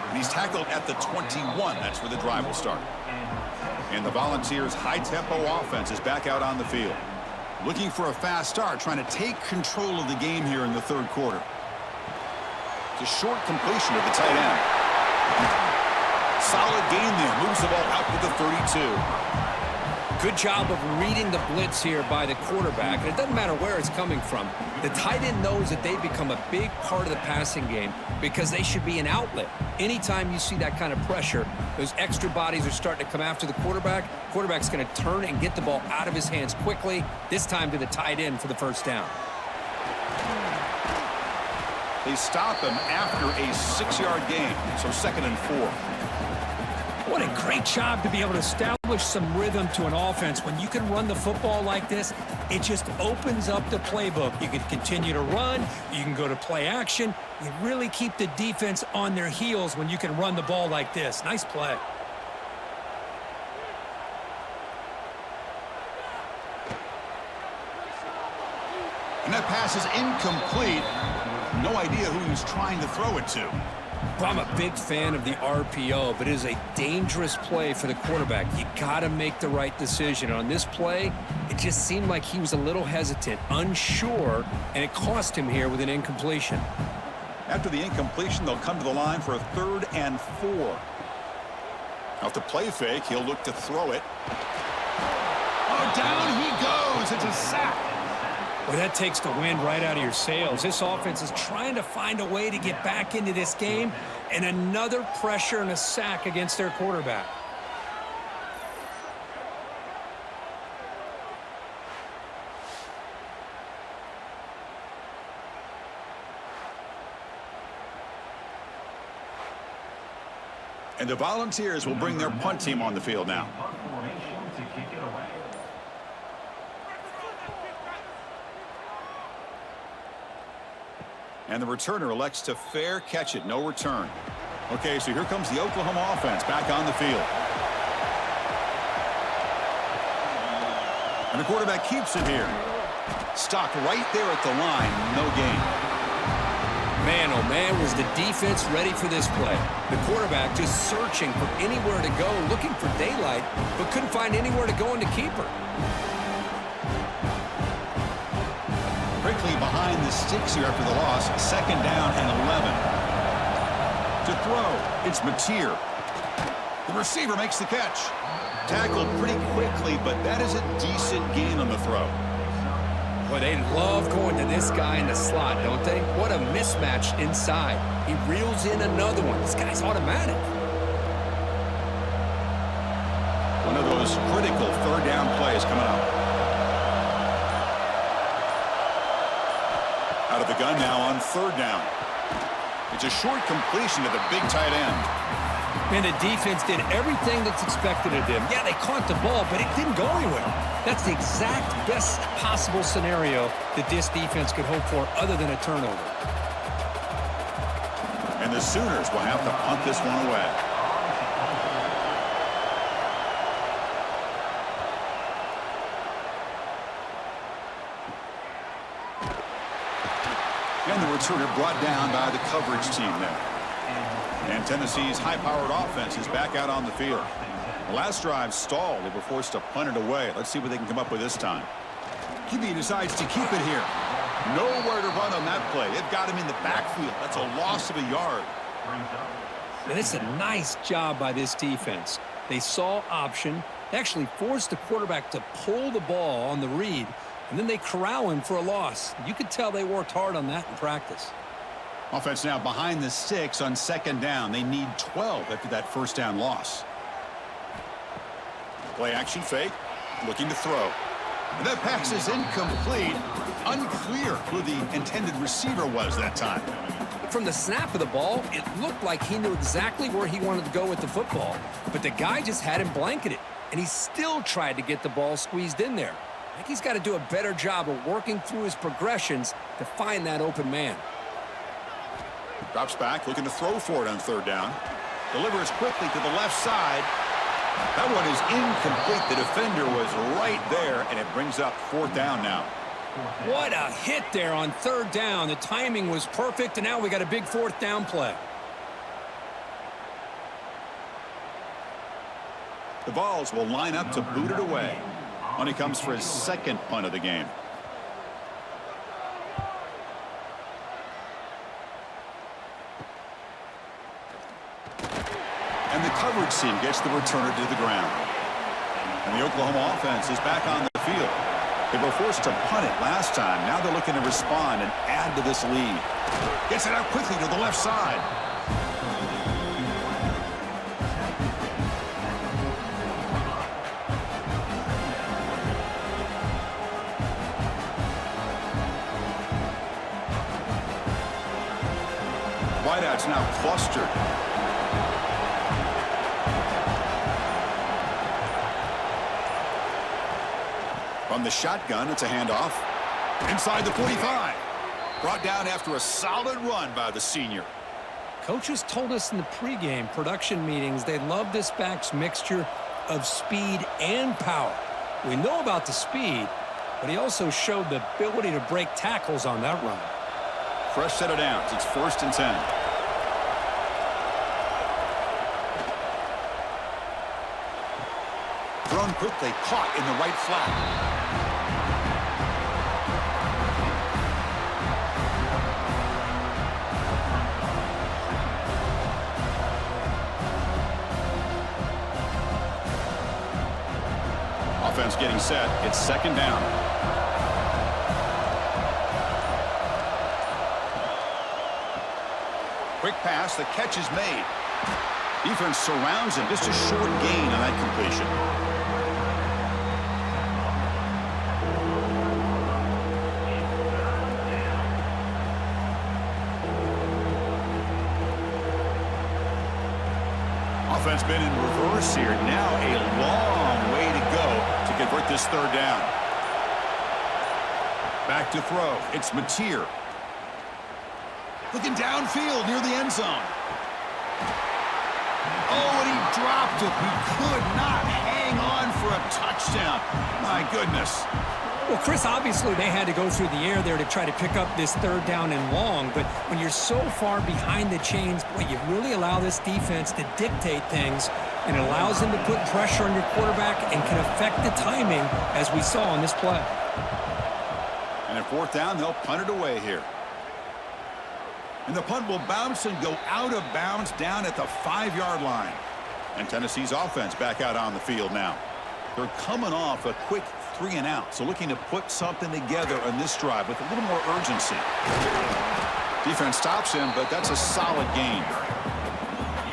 Speaker 1: And he's tackled at the 21. That's where the drive will start. And the Volunteers' high-tempo offense is back out on the field. Looking for a fast start, trying to take control of the game here in the third quarter. It's a short completion to the tight end. Solid gain there. Moves the ball out to the 32.
Speaker 2: Good job of reading the blitz here by the quarterback. And it doesn't matter where it's coming from. The tight end knows that they become a big part of the passing game because they should be an outlet. Anytime you see that kind of pressure, those extra bodies are starting to come after the quarterback. Quarterback's going to turn and get the ball out of his hands quickly, this time to the tight end for the first down.
Speaker 1: They stop him after a 6-yard gain, so 2nd and 4.
Speaker 3: What a great job to be able to establish some rhythm to an offense. When you can run the football like this, it just opens up the playbook. You can continue to run. You can go to play action. You really keep the defense on their heels when you can run the ball like this. Nice play.
Speaker 1: And that pass is incomplete. No idea who he's trying to throw it to.
Speaker 2: Well, I'm a big fan of the RPO, but it is a dangerous play for the quarterback. You got to make the right decision. On this play, it just seemed like he was a little hesitant, unsure, and it cost him here with an incompletion.
Speaker 1: After the incompletion, they'll come to the line for a 3rd and 4. Off the play fake, he'll look to throw it. Oh, down he goes. It's a sack.
Speaker 3: Well, that takes the wind right out of your sails. This offense is trying to find a way to get back into this game, and another pressure and a sack against their quarterback.
Speaker 1: And the Volunteers will bring their punt team on the field now. And the returner elects to fair catch it. No return. Okay, so here comes the Oklahoma offense back on the field. And the quarterback keeps it here. Stopped right there at the line. No gain.
Speaker 2: Man, oh man, was the defense ready for this play. The quarterback just searching for anywhere to go, looking for daylight, but couldn't find anywhere to go in the keeper.
Speaker 1: Quickly behind the sticks here after the loss. 2nd down and 11. To throw, it's Mateer. The receiver makes the catch. Tackled pretty quickly, but that is a decent gain on the throw.
Speaker 2: Boy, they love going to this guy in the slot, don't they? What a mismatch inside. He reels in another one. This guy's automatic.
Speaker 1: One of those critical 3rd down plays coming up. Out of the gun now on 3rd down. It's a short completion to the big tight end.
Speaker 3: Man, the defense did everything that's expected of them. Yeah, they caught the ball, but it didn't go anywhere. That's the exact best possible scenario that this defense could hope for other than a turnover.
Speaker 1: And the Sooners will have to punt this one away. And the returner brought down by the coverage team there. And Tennessee's high-powered offense is back out on the field. The last drive stalled. They were forced to punt it away. Let's see what they can come up with this time.
Speaker 6: QB decides to keep it here.
Speaker 1: Nowhere to run on that play. They've got him in the backfield. That's a loss of a yard.
Speaker 2: And it's a nice job by this defense. They saw option. They actually forced the quarterback to pull the ball on the read, and then they corral him for a loss. You could tell they worked hard on that in practice.
Speaker 1: Offense now behind the 6 on second down. They need 12 after that first down loss. Play action fake. Looking to throw. And that pass is incomplete. Unclear who the intended receiver was that time.
Speaker 2: From the snap of the ball, it looked like he knew exactly where he wanted to go with the football. But the guy just had him blanketed, and he still tried to get the ball squeezed in there. I think he's got to do a better job of working through his progressions to find that open man.
Speaker 1: Drops back, looking to throw for it on third down. Delivers quickly to the left side. That one is incomplete. The defender was right there, and it brings up fourth down now.
Speaker 2: What a hit there on third down. The timing was perfect, and now we got a big fourth down play.
Speaker 1: The Vols will line up to boot it away when he comes for his second punt of the game. And the coverage team gets the returner to the ground. And the Oklahoma offense is back on the field. They were forced to punt it last time. Now they're looking to respond and add to this lead. Gets it out quickly to the left side. Wideouts now clustered. From the shotgun, it's a handoff. Inside the 45. Brought down after a solid run by the senior.
Speaker 2: Coaches told us in the pregame production meetings they love this back's mixture of speed and power. We know about the speed, but he also showed the ability to break tackles on that run.
Speaker 1: Fresh set of downs. It's 1st and 10. Thrown quickly, caught in the right flat. Offense getting set. It's second down. Quick pass. The catch is made. Defense surrounds him. Just a short gain on that completion. Offense been in reverse here. Now a long way to go to convert this third down. Back to throw. It's Mateer. Looking downfield near the end zone. Oh, and he dropped it. He could not hang on for a touchdown. My goodness.
Speaker 2: Well, Chris, obviously they had to go through the air there to try to pick up this third down and long, but when you're so far behind the chains, boy, you really allow this defense to dictate things, and it allows them to put pressure on your quarterback and can affect the timing, as we saw on this play.
Speaker 1: And at fourth down, they'll punt it away here. And the punt will bounce and go out of bounds down at the 5-yard line. And Tennessee's offense back out on the field now. They're coming off a quick 3-and-out, so looking to put something together on this drive with a little more urgency. Defense stops him, but that's a solid gain.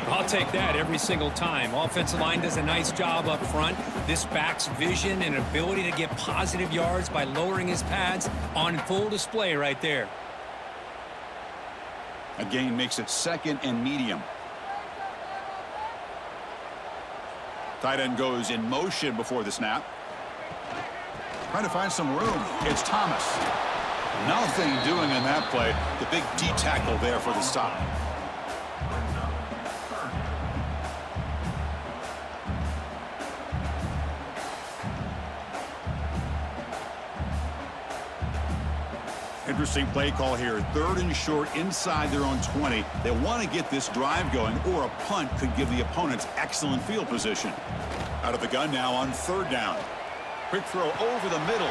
Speaker 3: I'll take that every single time. Offensive line does a nice job up front. This back's vision and ability to get positive yards by lowering his pads on full display right there.
Speaker 1: A gain makes it 2nd and medium. Tight end goes in motion before the snap. Trying to find some room. It's Thomas. Nothing doing in that play. The big D tackle there for the stop. Interesting play call here. 3rd and short inside their own 20. They want to get this drive going, or a punt could give the opponents excellent field position. Out of the gun now on 3rd down. Quick throw over the middle.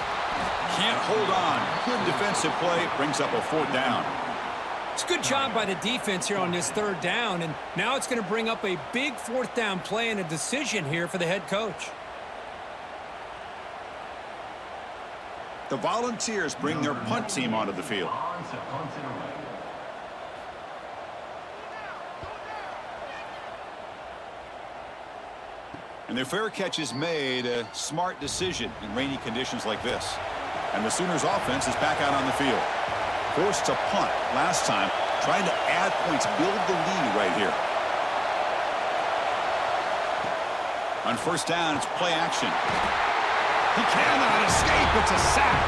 Speaker 1: Can't hold on. Good defensive play. Brings up a 4th down.
Speaker 3: It's a good job by the defense here on this 3rd down, and now it's going to bring up a big 4th down play and a decision here for the head coach.
Speaker 1: The Volunteers bring their punt team onto the field. And their fair catch is made, a smart decision in rainy conditions like this. And the Sooners offense is back out on the field. Forced to punt last time, trying to add points, build the lead right here. On 1st down, it's play action. He cannot escape. It's a sack.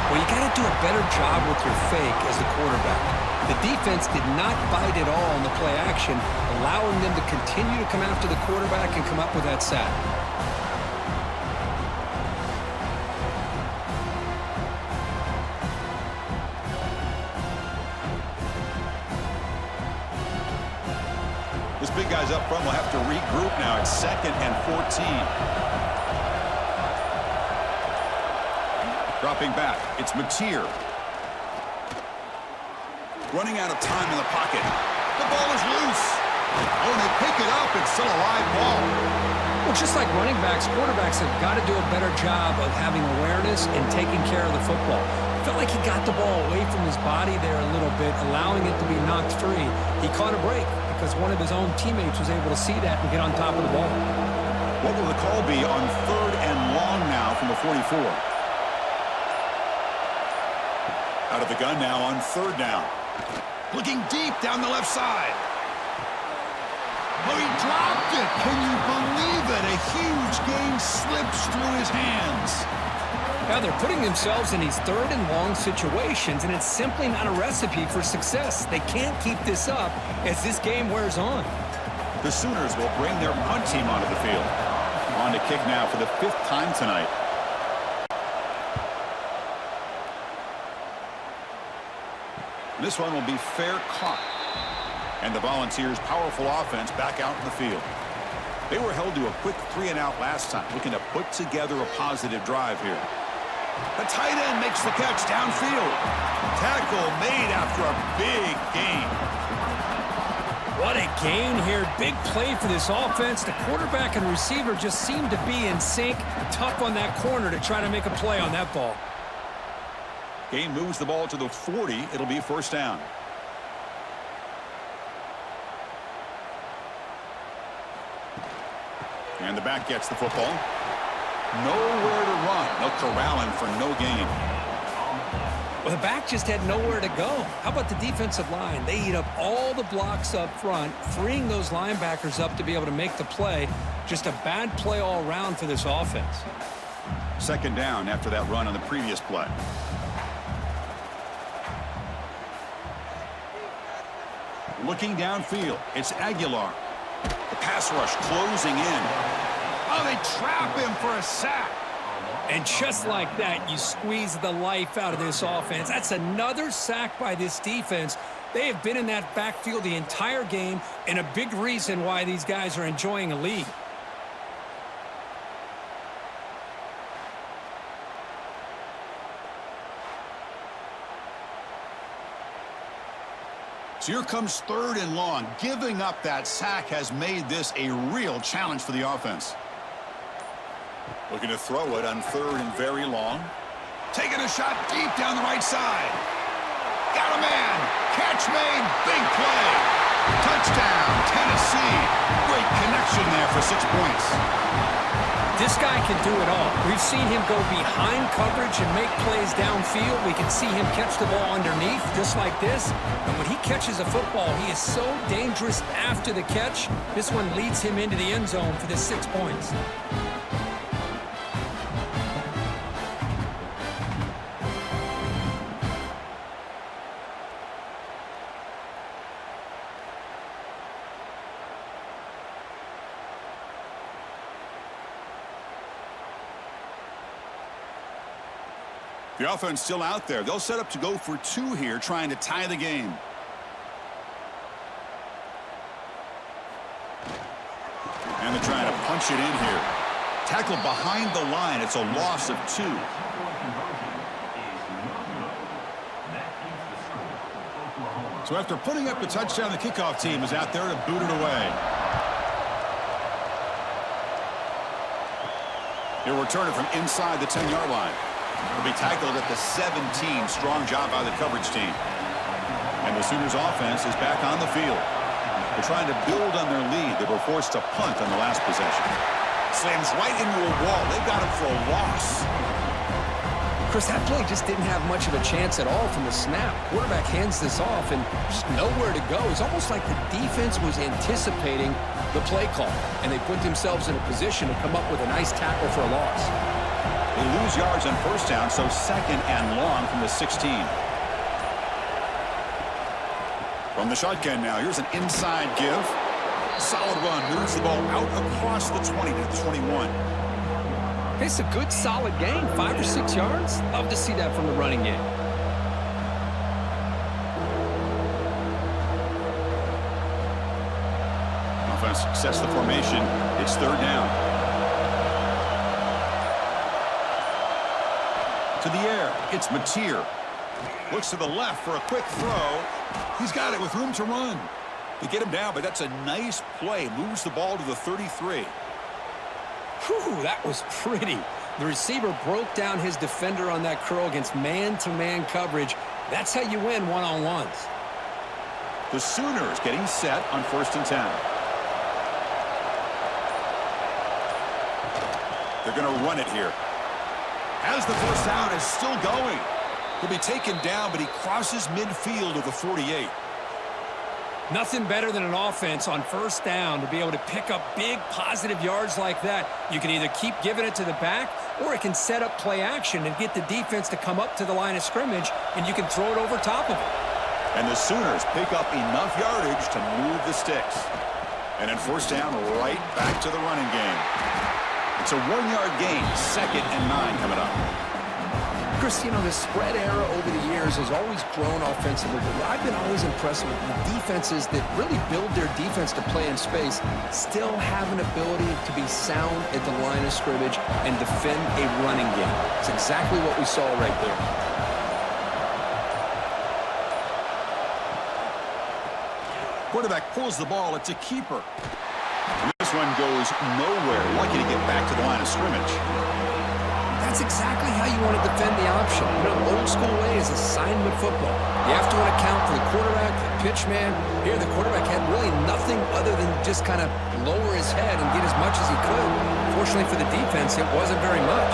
Speaker 2: Well, you got to do a better job with your fake as the quarterback. The defense did not bite at all in the play action, allowing them to continue to come after the quarterback and come up with that sack.
Speaker 1: This big guy's up front will have to regroup now. It's 2nd and 14. Dropping back, it's Mateer. Running out of time in the pocket. The ball is loose. Oh, and they pick it up. It's still a live ball.
Speaker 2: Well, just like running backs, quarterbacks have got to do a better job of having awareness and taking care of the football. Felt like he got the ball away from his body there a little bit, allowing it to be knocked free. He caught a break because one of his own teammates was able to see that and get on top of the ball.
Speaker 1: What will the call be on 3rd and long now from the 44? Out of the gun now on 3rd down. Looking deep down the left side. Oh, he dropped it. Can you believe it? A huge gain slips through his hands.
Speaker 2: Now they're putting themselves in these 3rd and long situations, and it's simply not a recipe for success. They can't keep this up as this game wears on.
Speaker 1: The Sooners will bring their punt team onto the field. On to kick now for the 5th time tonight. This one will be fair caught. And the Volunteers' powerful offense back out in the field. They were held to a quick 3-and-out last time, looking to put together a positive drive here. The tight end makes the catch downfield. Tackle made after a big gain.
Speaker 3: What a gain here. Big play for this offense. The quarterback and receiver just seem to be in sync. Tough on that corner to try to make a play on that ball.
Speaker 1: Gain moves the ball to the 40. It'll be 1st down. And the back gets the football. Nowhere to run. They'll corral him for no gain.
Speaker 2: Well, the back just had nowhere to go. How about the defensive line? They eat up all the blocks up front, freeing those linebackers up to be able to make the play. Just a bad play all around for this offense.
Speaker 1: 2nd down after that run on the previous play. Looking downfield, it's Aguilar. The pass rush closing in. Oh, they trap him for a sack.
Speaker 3: And just like that, you squeeze the life out of this offense. That's another sack by this defense. They have been in that backfield the entire game, and a big reason why these guys are enjoying a lead.
Speaker 1: So here comes 3rd and long. Giving up that sack has made this a real challenge for the offense. Looking to throw it on 3rd and very long. Taking a shot deep down the right side. Got a man. Catch made. Big play. Touchdown, Tennessee. Great connection there for 6 points.
Speaker 3: This guy can do it all. We've seen him go behind coverage and make plays downfield. We can see him catch the ball underneath, just like this. And when he catches a football, he is so dangerous after the catch. This one leads him into the end zone for the 6 points.
Speaker 1: The offense still out there. They'll set up to go for 2 here, trying to tie the game. And they're trying to punch it in here. Tackle behind the line. It's a loss of 2. So after putting up the touchdown, the kickoff team is out there to boot it away. He'll return it from inside the 10-yard line. He'll be tackled at the 17. Strong job by the coverage team. And the Sooners offense is back on the field. They're trying to build on their lead. They were forced to punt on the last possession. Slams right into a wall. They got him for a loss.
Speaker 2: Chris, that play just didn't have much of a chance at all from the snap. Quarterback hands this off and just nowhere to go. It's almost like the defense was anticipating the play call, and they put themselves in a position to come up with a nice tackle for a loss.
Speaker 1: They lose yards on first down, so 2nd and long from the 16. From the shotgun now, here's an inside give. Solid run, moves the ball out across the 20 to the 21.
Speaker 2: It's a good, solid gain, 5 or 6 yards. Love to see that from the running game.
Speaker 1: Offense sets the formation. It's 3rd down. To the air, it's Mateer. Looks to the left for a quick throw. He's got it with room to run. They get him down, but that's a nice play. Moves the ball to the 33.
Speaker 2: Whew, that was pretty. The receiver broke down his defender on that curl against man-to-man coverage. That's how you win one-on-ones.
Speaker 1: The Sooners getting set on 1st and 10. They're going to run it here. As the first down is still going. He'll be taken down, but he crosses midfield to the 48.
Speaker 3: Nothing better than an offense on first down to be able to pick up big positive yards like that. You can either keep giving it to the back, or it can set up play action and get the defense to come up to the line of scrimmage, and you can throw it over top of it.
Speaker 1: And the Sooners pick up enough yardage to move the sticks. And then first down, right back to the running game. It's a 1-yard gain, 2nd and 9 coming up.
Speaker 2: Chris, you know, the spread era over the years has always grown offensively, but I've been always impressed with the defenses that really build their defense to play in space, still have an ability to be sound at the line of scrimmage and defend a running game. It's exactly what we saw right there.
Speaker 1: Quarterback pulls the ball. It's a keeper. And this one goes nowhere. Lucky to get back to the line of scrimmage.
Speaker 2: That's exactly how you want to defend the option. You know, old school way is assignment football. You have to account for the quarterback, the pitch man. Here, the quarterback had really nothing other than just kind of lower his head and get as much as he could. Fortunately for the defense, it wasn't very much.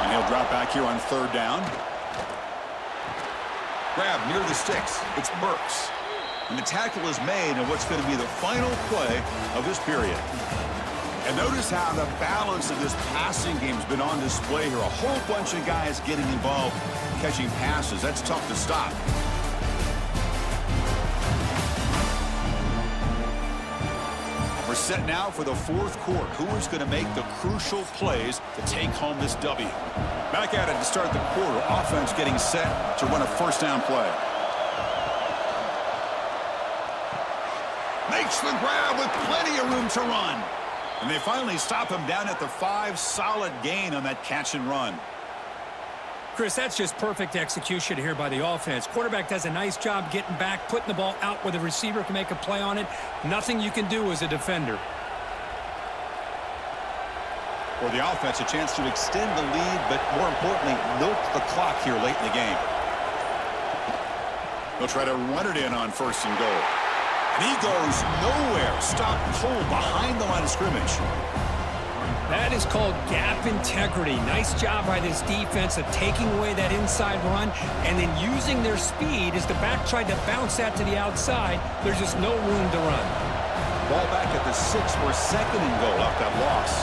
Speaker 1: And he'll drop back here on 3rd down. Grab near the sticks. It's Burks. And the tackle is made in what's going to be the final play of this period. And notice how the balance of this passing game has been on display here. A whole bunch of guys getting involved, catching passes. That's tough to stop. We're set now for the 4th quarter. Who is going to make the crucial plays to take home this W? Back at it to start the quarter. Offense getting set to run a first down play. Makes the grab with plenty of room to run. And they finally stop him down at the 5. Solid gain on that catch and run.
Speaker 3: Chris, that's just perfect execution here by the offense. Quarterback does a nice job getting back, putting the ball out where the receiver can make a play on it. Nothing you can do as a defender.
Speaker 1: For the offense, a chance to extend the lead, but more importantly, milk the clock here late in the game. They'll try to run it in on 1st and goal. And he goes nowhere. Stopped cold behind the line of scrimmage.
Speaker 3: That is called gap integrity. Nice job by this defense of taking away that inside run and then using their speed as the back tried to bounce that to the outside. There's just no room to run.
Speaker 1: Ball back at the 6 for 2nd and goal off that loss.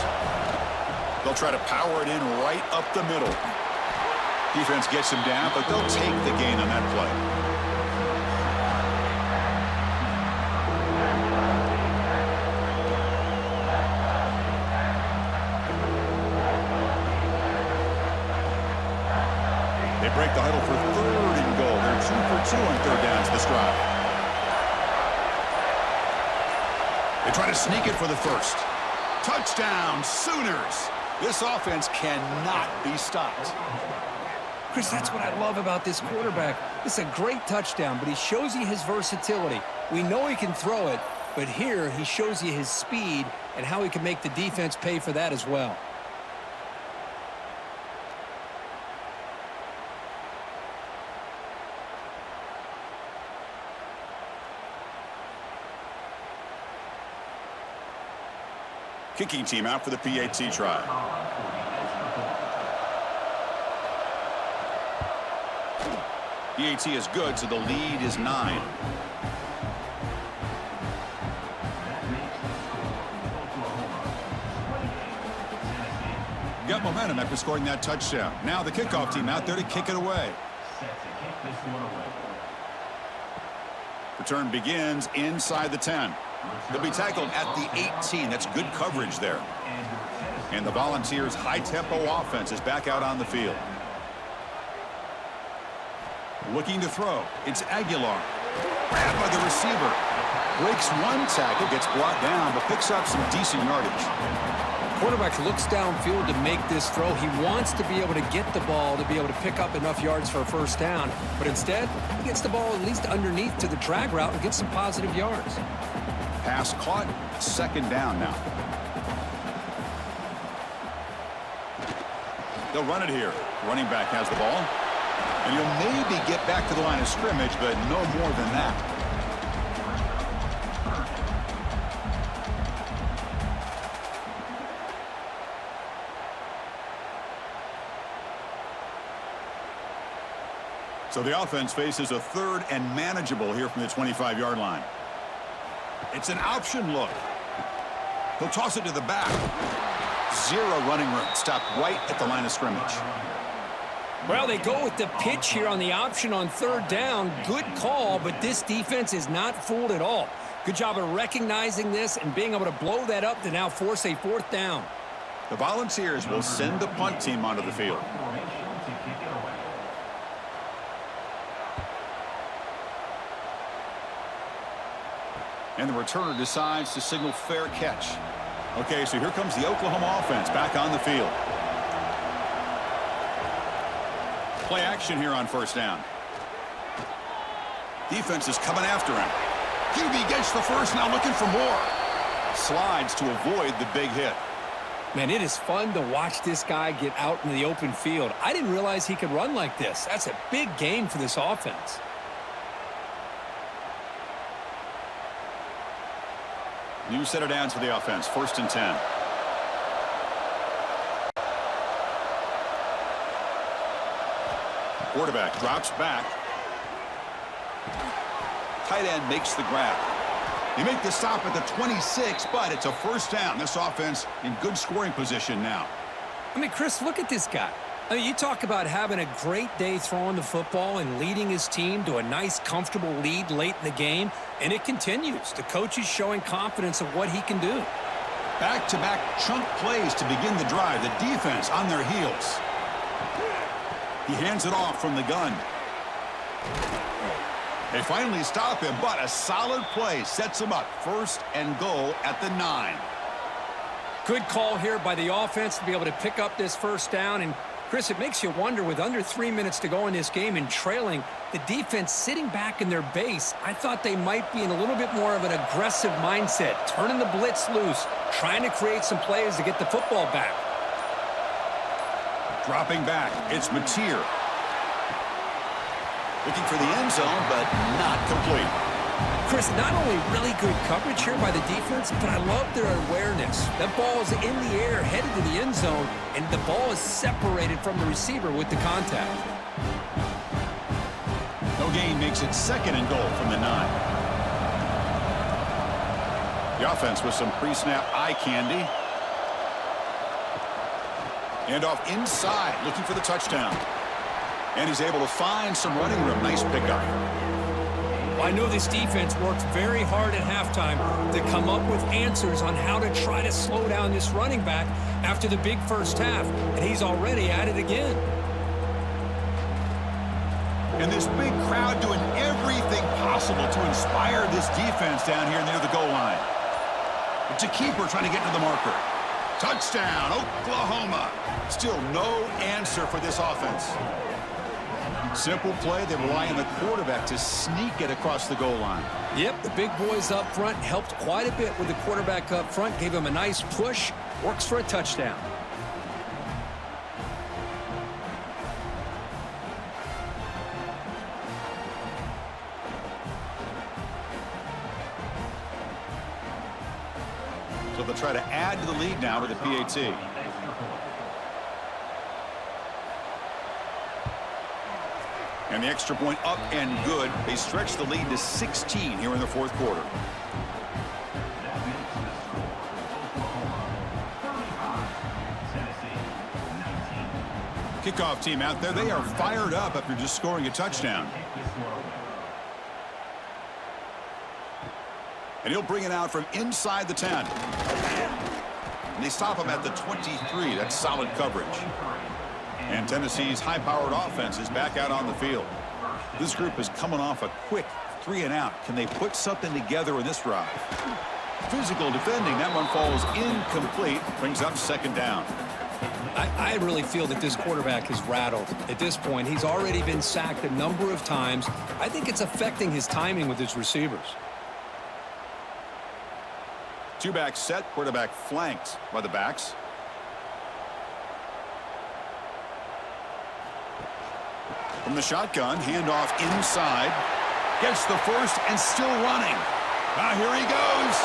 Speaker 1: They'll try to power it in right up the middle. Defense gets him down, but they'll take the gain on that play. They break the huddle for 3rd and goal. They're 2 for 2 on 3rd downs this drive. They try to sneak it for the first. Touchdown, Sooners. This offense cannot be stopped.
Speaker 2: Chris, that's what I love about this quarterback. It's a great touchdown, but he shows you his versatility. We know he can throw it, but here he shows you his speed and how he can make the defense pay for that as well.
Speaker 1: Kicking team out for the PAT try. PAT is good, so the lead is 9. Got momentum after scoring that touchdown. Now the kickoff team out there to kick it away. Return begins inside the 10. They'll be tackled at the 18. That's good coverage there. And the Volunteers' high-tempo offense is back out on the field. Looking to throw. It's Aguilar. Grabbed by the receiver. Breaks one tackle, gets brought down, but picks up some decent yardage.
Speaker 2: Quarterback looks downfield to make this throw. He wants to be able to get the ball to be able to pick up enough yards for a first down. But instead, he gets the ball at least underneath to the drag route and gets some positive yards.
Speaker 1: Pass caught, 2nd down now. They'll run it here. Running back has the ball. And he'll maybe get back to the line of scrimmage, but no more than that. So the offense faces a 3rd and manageable here from the 25-yard line. It's an option look. He'll toss it to the back. 0 running room. Stopped right at the line of scrimmage.
Speaker 3: Well, they go with the pitch here on the option on 3rd down. Good call, but this defense is not fooled at all. Good job of recognizing this and being able to blow that up to now force a 4th down.
Speaker 1: The Volunteers will send the punt team onto the field. And the returner decides to signal fair catch. Okay, so here comes the Oklahoma offense back on the field. Play action here on 1st down. Defense is coming after him. QB gets the first, now looking for more. Slides to avoid the big hit.
Speaker 2: Man, it is fun to watch this guy get out in the open field. I didn't realize he could run like this. That's a big gain for this offense.
Speaker 1: New set of downs for the offense. 1st and 10. Quarterback drops back. Tight end makes the grab. They make the stop at the 26, but it's a 1st down. This offense in good scoring position now.
Speaker 2: I mean, Chris, look at this guy. I mean, you talk about having a great day throwing the football and leading his team to a nice, comfortable lead late in the game, and it continues. The coach is showing confidence of what he can do.
Speaker 1: Back-to-back chunk plays to begin the drive. The defense on their heels. He hands it off from the gun. They finally stop him, but a solid play sets him up. 1st and goal at the 9.
Speaker 2: Good call here by the offense to be able to pick up this 1st down. And, Chris, it makes you wonder, with under 3 minutes to go in this game and trailing, the defense sitting back in their base, I thought they might be in a little bit more of an aggressive mindset, turning the blitz loose, trying to create some plays to get the football back.
Speaker 1: Dropping back, it's Mateer. Looking for the end zone, but not complete.
Speaker 2: Chris, not only really good coverage here by the defense, but I love their awareness. That ball is in the air, headed to the end zone, and the ball is separated from the receiver with the contact.
Speaker 1: No gain makes it 2nd and goal from the 9. The offense with some pre-snap eye candy. And off inside, looking for the touchdown. And he's able to find some running room. Nice pickup.
Speaker 3: I know this defense worked very hard at halftime to come up with answers on how to try to slow down this running back after the big 1st half, and he's already at it again.
Speaker 1: And this big crowd doing everything possible to inspire this defense down here near the goal line. It's a keeper trying to get to the marker. Touchdown, Oklahoma. Still no answer for this offense. Simple play. They rely on the quarterback to sneak it across the goal line.
Speaker 2: Yep, the big boys up front helped quite a bit with the quarterback up front. Gave him a nice push. Works for a touchdown.
Speaker 1: So they'll try to add to the lead now with the PAT. And the extra point up and good. They stretch the lead to 16 here in the fourth quarter. Kickoff team out there. They are fired up after just scoring a touchdown. And he'll bring it out from inside the 10. And they stop him at the 23. That's solid coverage. And Tennessee's high-powered offense is back out on the field. This group is coming off a quick 3-and-out. Can they put something together in this drive? Physical defending. That one falls incomplete. Brings up second down.
Speaker 2: I really feel that this quarterback is rattled. At this point, he's already been sacked a number of times. I think it's affecting his timing with his receivers.
Speaker 1: Two-back set, quarterback flanked by the backs. From the shotgun, handoff inside. Gets the first and still running. Now here he goes.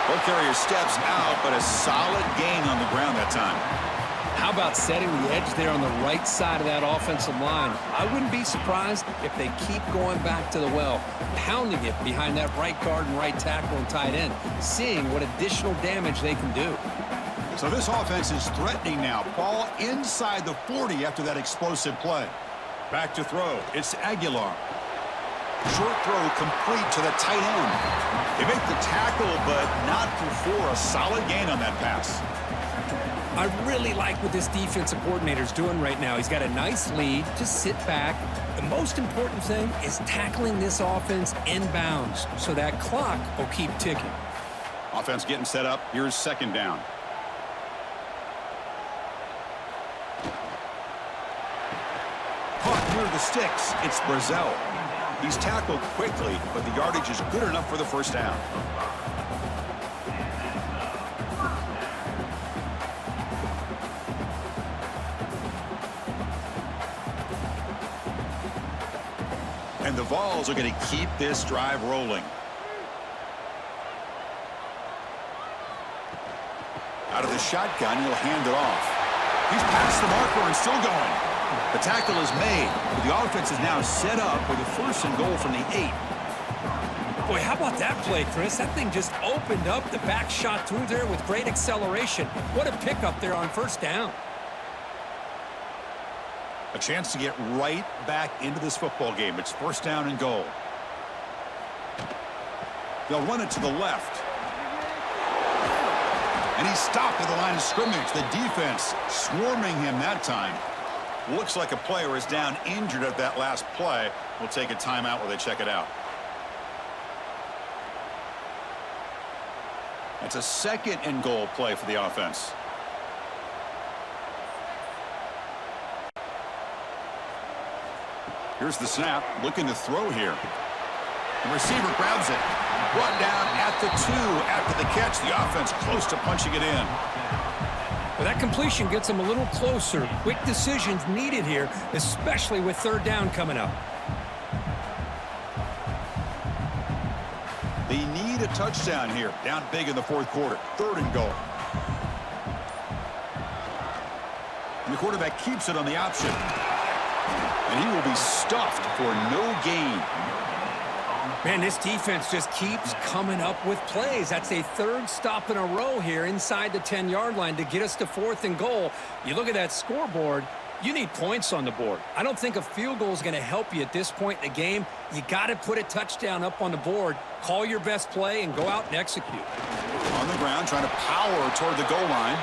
Speaker 1: Ball carrier steps out, but a solid gain on the ground that time.
Speaker 2: How about setting the edge there on the right side of that offensive line? I wouldn't be surprised if they keep going back to the well, pounding it behind that right guard and right tackle and tight end, seeing what additional damage they can do.
Speaker 1: So this offense is threatening now. Ball inside the 40 after that explosive play. Back to throw. It's Aguilar. Short throw complete to the tight end. They make the tackle, but not before a solid gain on that pass.
Speaker 3: I really like what this defensive coordinator's doing right now. He's got a nice lead. Just sit back. The most important thing is tackling this offense inbounds so that clock will keep ticking.
Speaker 1: Offense getting set up. Here's second down. Caught near the sticks. It's Brazel. He's tackled quickly, but the yardage is good enough for the first down. And the Vols are going to keep this drive rolling. Out of the shotgun, he'll hand it off. He's past the marker and still going. The tackle is made, but the offense is now set up with a first and goal from the 8.
Speaker 3: Boy, how about that play, Chris? That thing just opened up. The back shot through there with great acceleration. What a pickup there on first down.
Speaker 1: A chance to get right back into this football game. It's first down and goal. They'll run it to the left. And he's stopped at the line of scrimmage. The defense swarming him that time. Looks like a player is down injured at that last play. We'll take a timeout while they check it out. That's a second and goal play for the offense. Here's the snap, looking to throw here. The receiver grabs it. Brought down at the 2 after the catch. The offense close to punching it in.
Speaker 3: Well, that completion gets them a little closer. Quick decisions needed here, especially with third down coming up.
Speaker 1: They need a touchdown here. Down big in the fourth quarter. Third and goal. And the quarterback keeps it on the option. And he will be stuffed for no gain.
Speaker 3: Man, this defense just keeps coming up with plays. That's a third stop in a row here inside the 10-yard line to get us to fourth and goal. You look at that scoreboard, you need points on the board. I don't think a field goal is going to help you at this point in the game. You got to put a touchdown up on the board, call your best play, and go out and execute.
Speaker 1: On the ground, trying to power toward the goal line.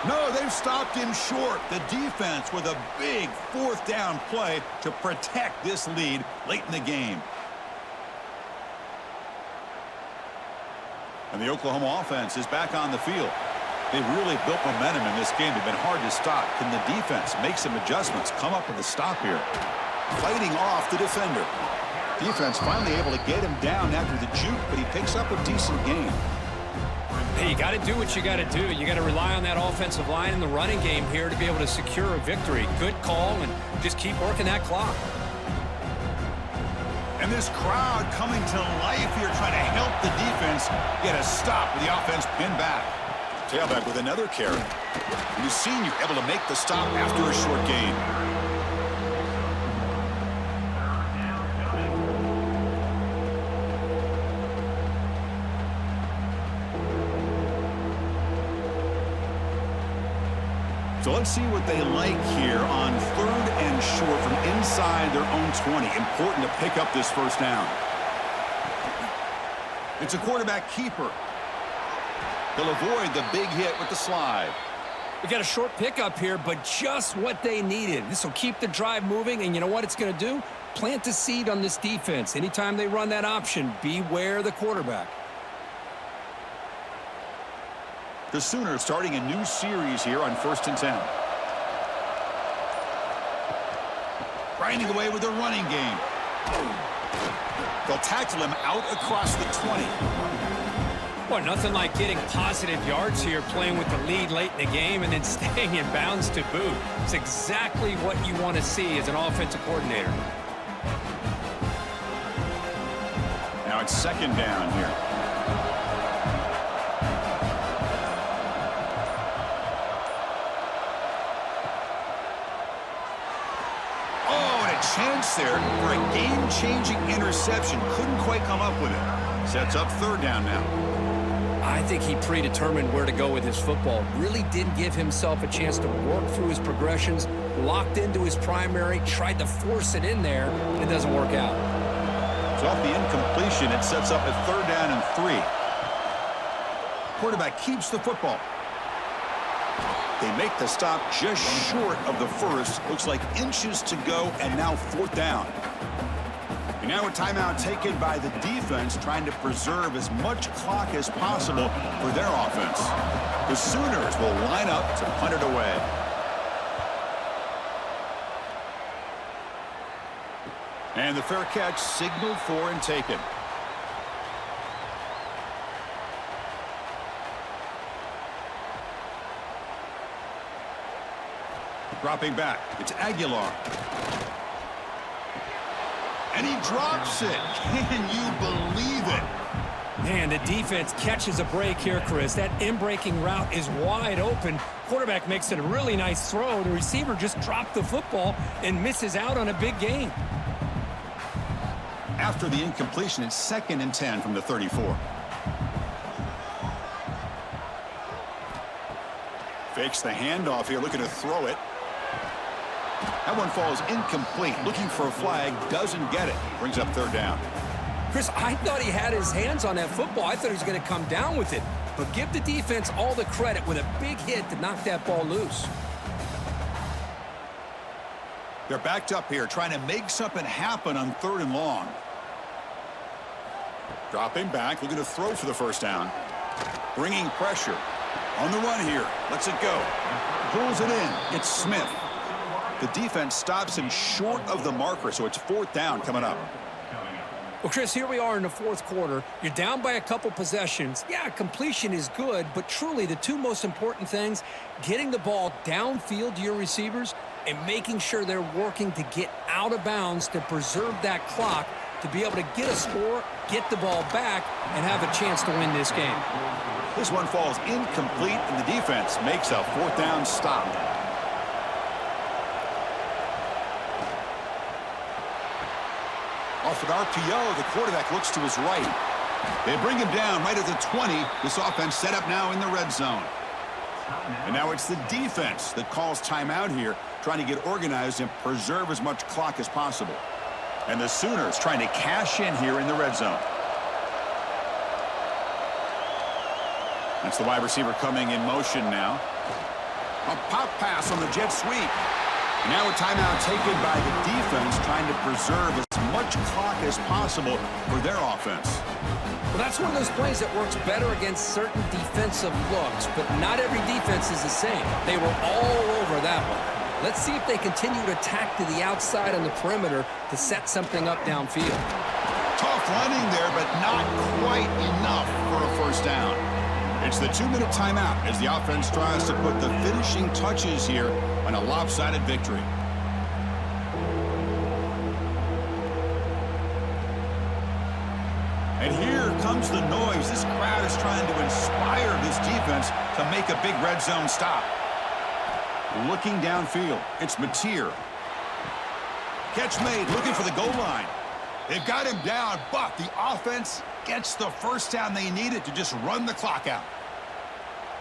Speaker 1: No, they've stopped him short. The defense with a big fourth down play to protect this lead late in the game. And the Oklahoma offense is back on the field. They've really built momentum in this game. They've been hard to stop. Can the defense make some adjustments, come up with a stop here? Fighting off the defender. Defense finally able to get him down after the juke, but he picks up a decent gain.
Speaker 3: Hey, you got to do what you got to do. You got to rely on that offensive line in the running game here to be able to secure a victory. Good call, and just keep working that clock.
Speaker 1: And this crowd coming to life here, trying to help the defense get a stop with the offense pinned back. Tailback with another carry. New senior able to make the stop after a short gain. So let's see what they like here on 3rd and short from inside their own 20. Important to pick up this first down. It's a quarterback keeper. They'll avoid the big hit with the slide.
Speaker 2: We got a short pickup here, but just what they needed. This will keep the drive moving, and you know what it's going to do? Plant a seed on this defense. Anytime they run that option, beware the quarterback.
Speaker 1: The Sooners starting a new series here on 1st and 10. Grinding away with their running game. They'll tackle him out across the 20.
Speaker 3: Boy, nothing like getting positive yards here, playing with the lead late in the game and then staying in bounds to boot. It's exactly what you want to see as an offensive coordinator.
Speaker 1: Now it's 2nd down here. Chance there for a game-changing interception. Couldn't quite come up with it. Sets up 3rd down now.
Speaker 2: I think he predetermined where to go with his football. Really didn't give himself a chance to work through his progressions. Locked into his primary, tried to force it in there, and it doesn't work out.
Speaker 1: So off the incompletion, it sets up a 3rd down and 3. Quarterback keeps the football. They make the stop just short of the first. Looks like inches to go, and now 4th down. And now a timeout taken by the defense, trying to preserve as much clock as possible for their offense. The Sooners will line up to punt it away. And the fair catch signaled for and taken. Dropping back, it's Aguilar. And he drops it. Can you believe it?
Speaker 3: Man, the defense catches a break here, Chris. That in-breaking route is wide open. Quarterback makes it a really nice throw. The receiver just dropped the football and misses out on a big gain.
Speaker 1: After the incompletion, it's 2nd and 10 from the 34. Fakes the handoff here, looking to throw it. That one falls incomplete. Looking for a flag, doesn't get it. Brings up 3rd down.
Speaker 2: Chris, I thought he had his hands on that football. I thought he was going to come down with it. But give the defense all the credit with a big hit to knock that ball loose.
Speaker 1: They're backed up here, trying to make something happen on 3rd and long. Dropping back, looking to throw for the 1st down. Bringing pressure. On the run here. Lets it go. Pulls it in. It's Smith. The defense stops him short of the marker, so it's 4th down coming up.
Speaker 2: Well, Chris, here we are in the 4th quarter. You're down by a couple possessions. Yeah, completion is good, but truly the two most important things, getting the ball downfield to your receivers and making sure they're working to get out of bounds to preserve that clock to be able to get a score, get the ball back, and have a chance to win this game.
Speaker 1: This one falls incomplete, and the defense makes a 4th down stop. Off an RPO, the quarterback looks to his right. They bring him down right at the 20. This offense set up now in the red zone. And now it's the defense that calls timeout here, trying to get organized and preserve as much clock as possible. And the Sooners trying to cash in here in the red zone. That's the wide receiver coming in motion now.
Speaker 6: A pop pass on the jet sweep. Now a timeout taken by the defense, trying to preserve as much clock as possible for their offense.
Speaker 2: Well, that's one of those plays that works better against certain defensive looks, but not every defense is the same. They were all over that one. Let's see if they continue to attack to the outside on the perimeter to set something up downfield.
Speaker 1: Tough running there, but not quite enough for a first down. It's the 2-minute timeout as the offense tries to put the finishing touches here on a lopsided victory. And here comes the noise. This crowd is trying to inspire this defense to make a big red zone stop. Looking downfield, it's Mateer. Catch made, looking for the goal line. They've got him down, but the offense gets the first down they needed to just run the clock out.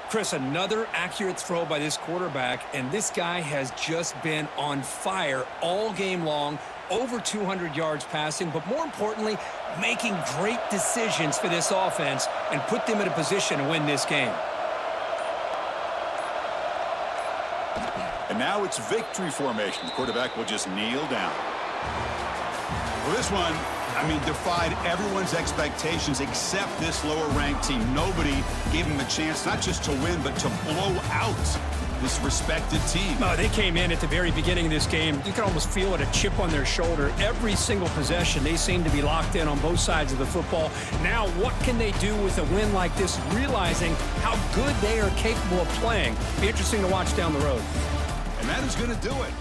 Speaker 2: Chris, another accurate throw by this quarterback, and this guy has just been on fire all game long, over 200 yards passing, but more importantly, making great decisions for this offense and put them in a position to win this game.
Speaker 1: And now it's victory formation. The quarterback will just kneel down. Well, this one, defied everyone's expectations except this lower-ranked team. Nobody gave him a chance not just to win, but to blow out this respected team.
Speaker 3: They came in at the very beginning of this game. You can almost feel it, a chip on their shoulder. Every single possession, they seem to be locked in on both sides of the football. Now, what can they do with a win like this, realizing how good they are capable of playing? Be interesting to watch down the road.
Speaker 1: And that is going to do it.